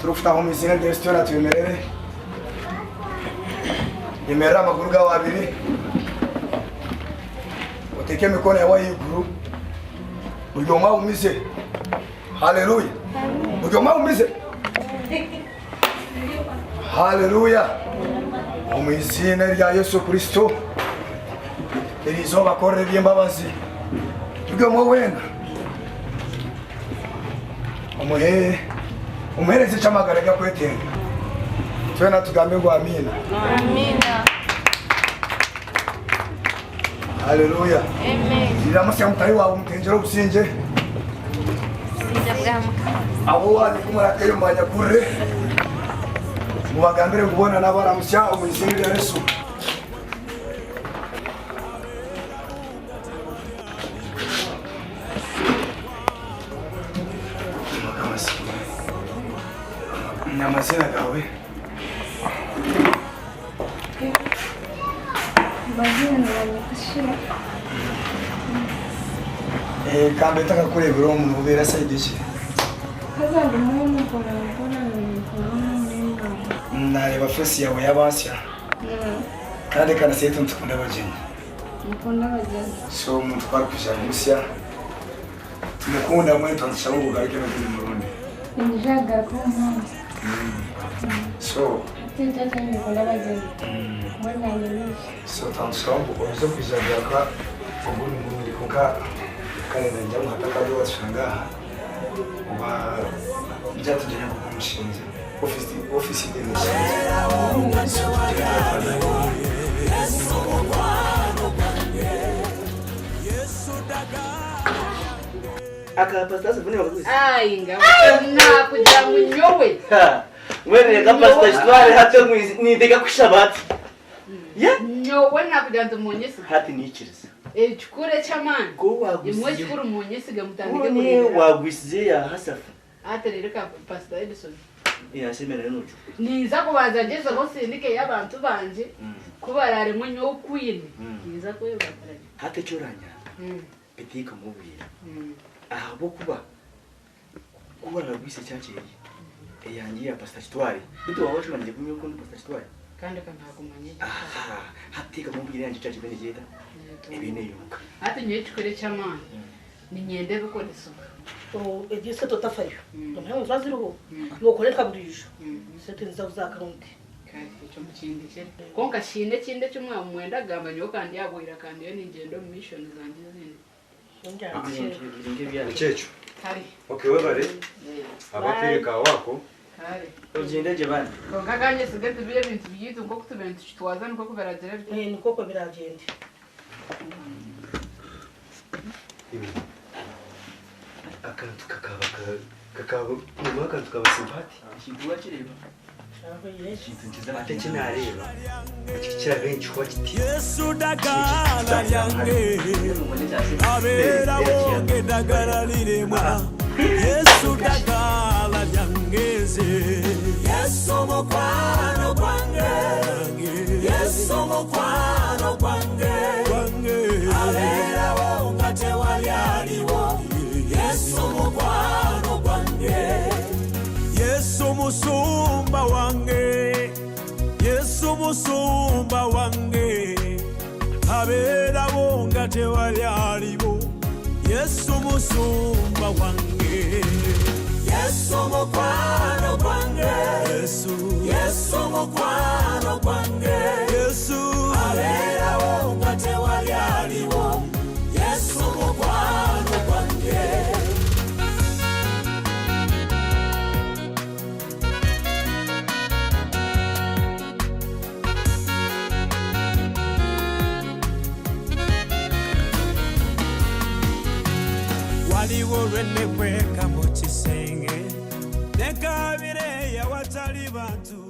Turufita mu mizina de restaurant tuyemerere. Imera amaguru ga wabiri. Uteke mikono yawe y'iguru. Ujoma umize. Hallelujah. Ujoma umize. Hallelujah. Mu izina rya Yesu Kristo. Irizo bakore by'imbabazi. Ujoma wena. Umuhereze chamagara ga kwetenga. Twena tugambe ngo amina. Amina. Hallelujah. Amen. Ira musi amutari wawe umutenjero businje. Sinja bwamukama. Abo wani kumurakayo manya kure. Mubagambire kubona nabara musya umuzingi ya Yesu. Namazina gawe. Bazina nabanyakashira. Kambe taka kurebera umuntu ubera sayidiki. Kazandi umuntu mbona n'inka. Nareba face yawe yabasya. Kandi kana setu ntukunda bageni. Mukunda bageni. So umuntu twarukuja musya. Tumukunda mwe twanshaho ubugarike no kuri Burundi. Injaga kumpa. So Tinta mukunda bageni. Mbona nyinshi. so twanshaho ubuzo kwijaga kwa ubundi Burundi kuka kandi njya hata kadi washangaha. Uba njatujenya kumushinze. Ofisi de Akapasta sabuni wakuzi. Ai ngawa kugira ngo nyowe. Mwene kapasta histoire hata niteka kushabati. Ya? Nyowe nakugira ngo munyese. Hati nikiriza. Chukure chamani. Imwe chukuru munyese gamutandike muri. Mwene wagwisize ya hasafu. Aterereka Pastor Edison. Yasemera nucu. Niza kubanza ngeze bose ndike y'abantu banje kubarare mu nyo kwini. Niza kwebataranye. Hate choranya. Petika mubira. Ahabo kuba ragwise cyakeye. Eyangiye Pastor Histoire. Bitu wawacho manje kumyo ko Pastor Histoire. Kandi kantakumanye. Hatika mubira yanje cyaje bene jeta. Ebene yuka. Ati nyo chukure chamani. Ni nyende bukoreso. Egise totafayo. Ndomwe mvaziruho. Nukoreka burisho. Sete nzawuzakarundi. Kandi cyo mukindike. Konka shinde cyumwa mwenda gamba nyo kandi yabuhira kandi yo ningendo mission zanje zindi. Checho. Kari. Okay, wewe bare. Abakireka wako. Kari. Ugendeje bana. Konka ganye sigete bile bintu biyitu ngo kutubenta kitwaza nuko kuberagera bite. Niko ko biragende. Akantu kakaba nyuma akantu kaba simpati ikiguwa kireba ate kinareba kikira benshi kwa kiti Yesu dagala lyange abera bonge dagala liremwa Yesu dagala lyangeze Yesu mokwano kwange Yesu mokwano kwange abera bonga tewali aliwo Yesu mokwano kwange Yesu musumba wange Yesu musumba wange abera bonga tewali aliwo Yesu musumba wange Yesu mokwano kwange Yesu mokwano kwange Yesu abera bonga tewali aliwo Yesu mokwano kwange waliwo lwene kweka mu kisenge nekabire yawatali bantu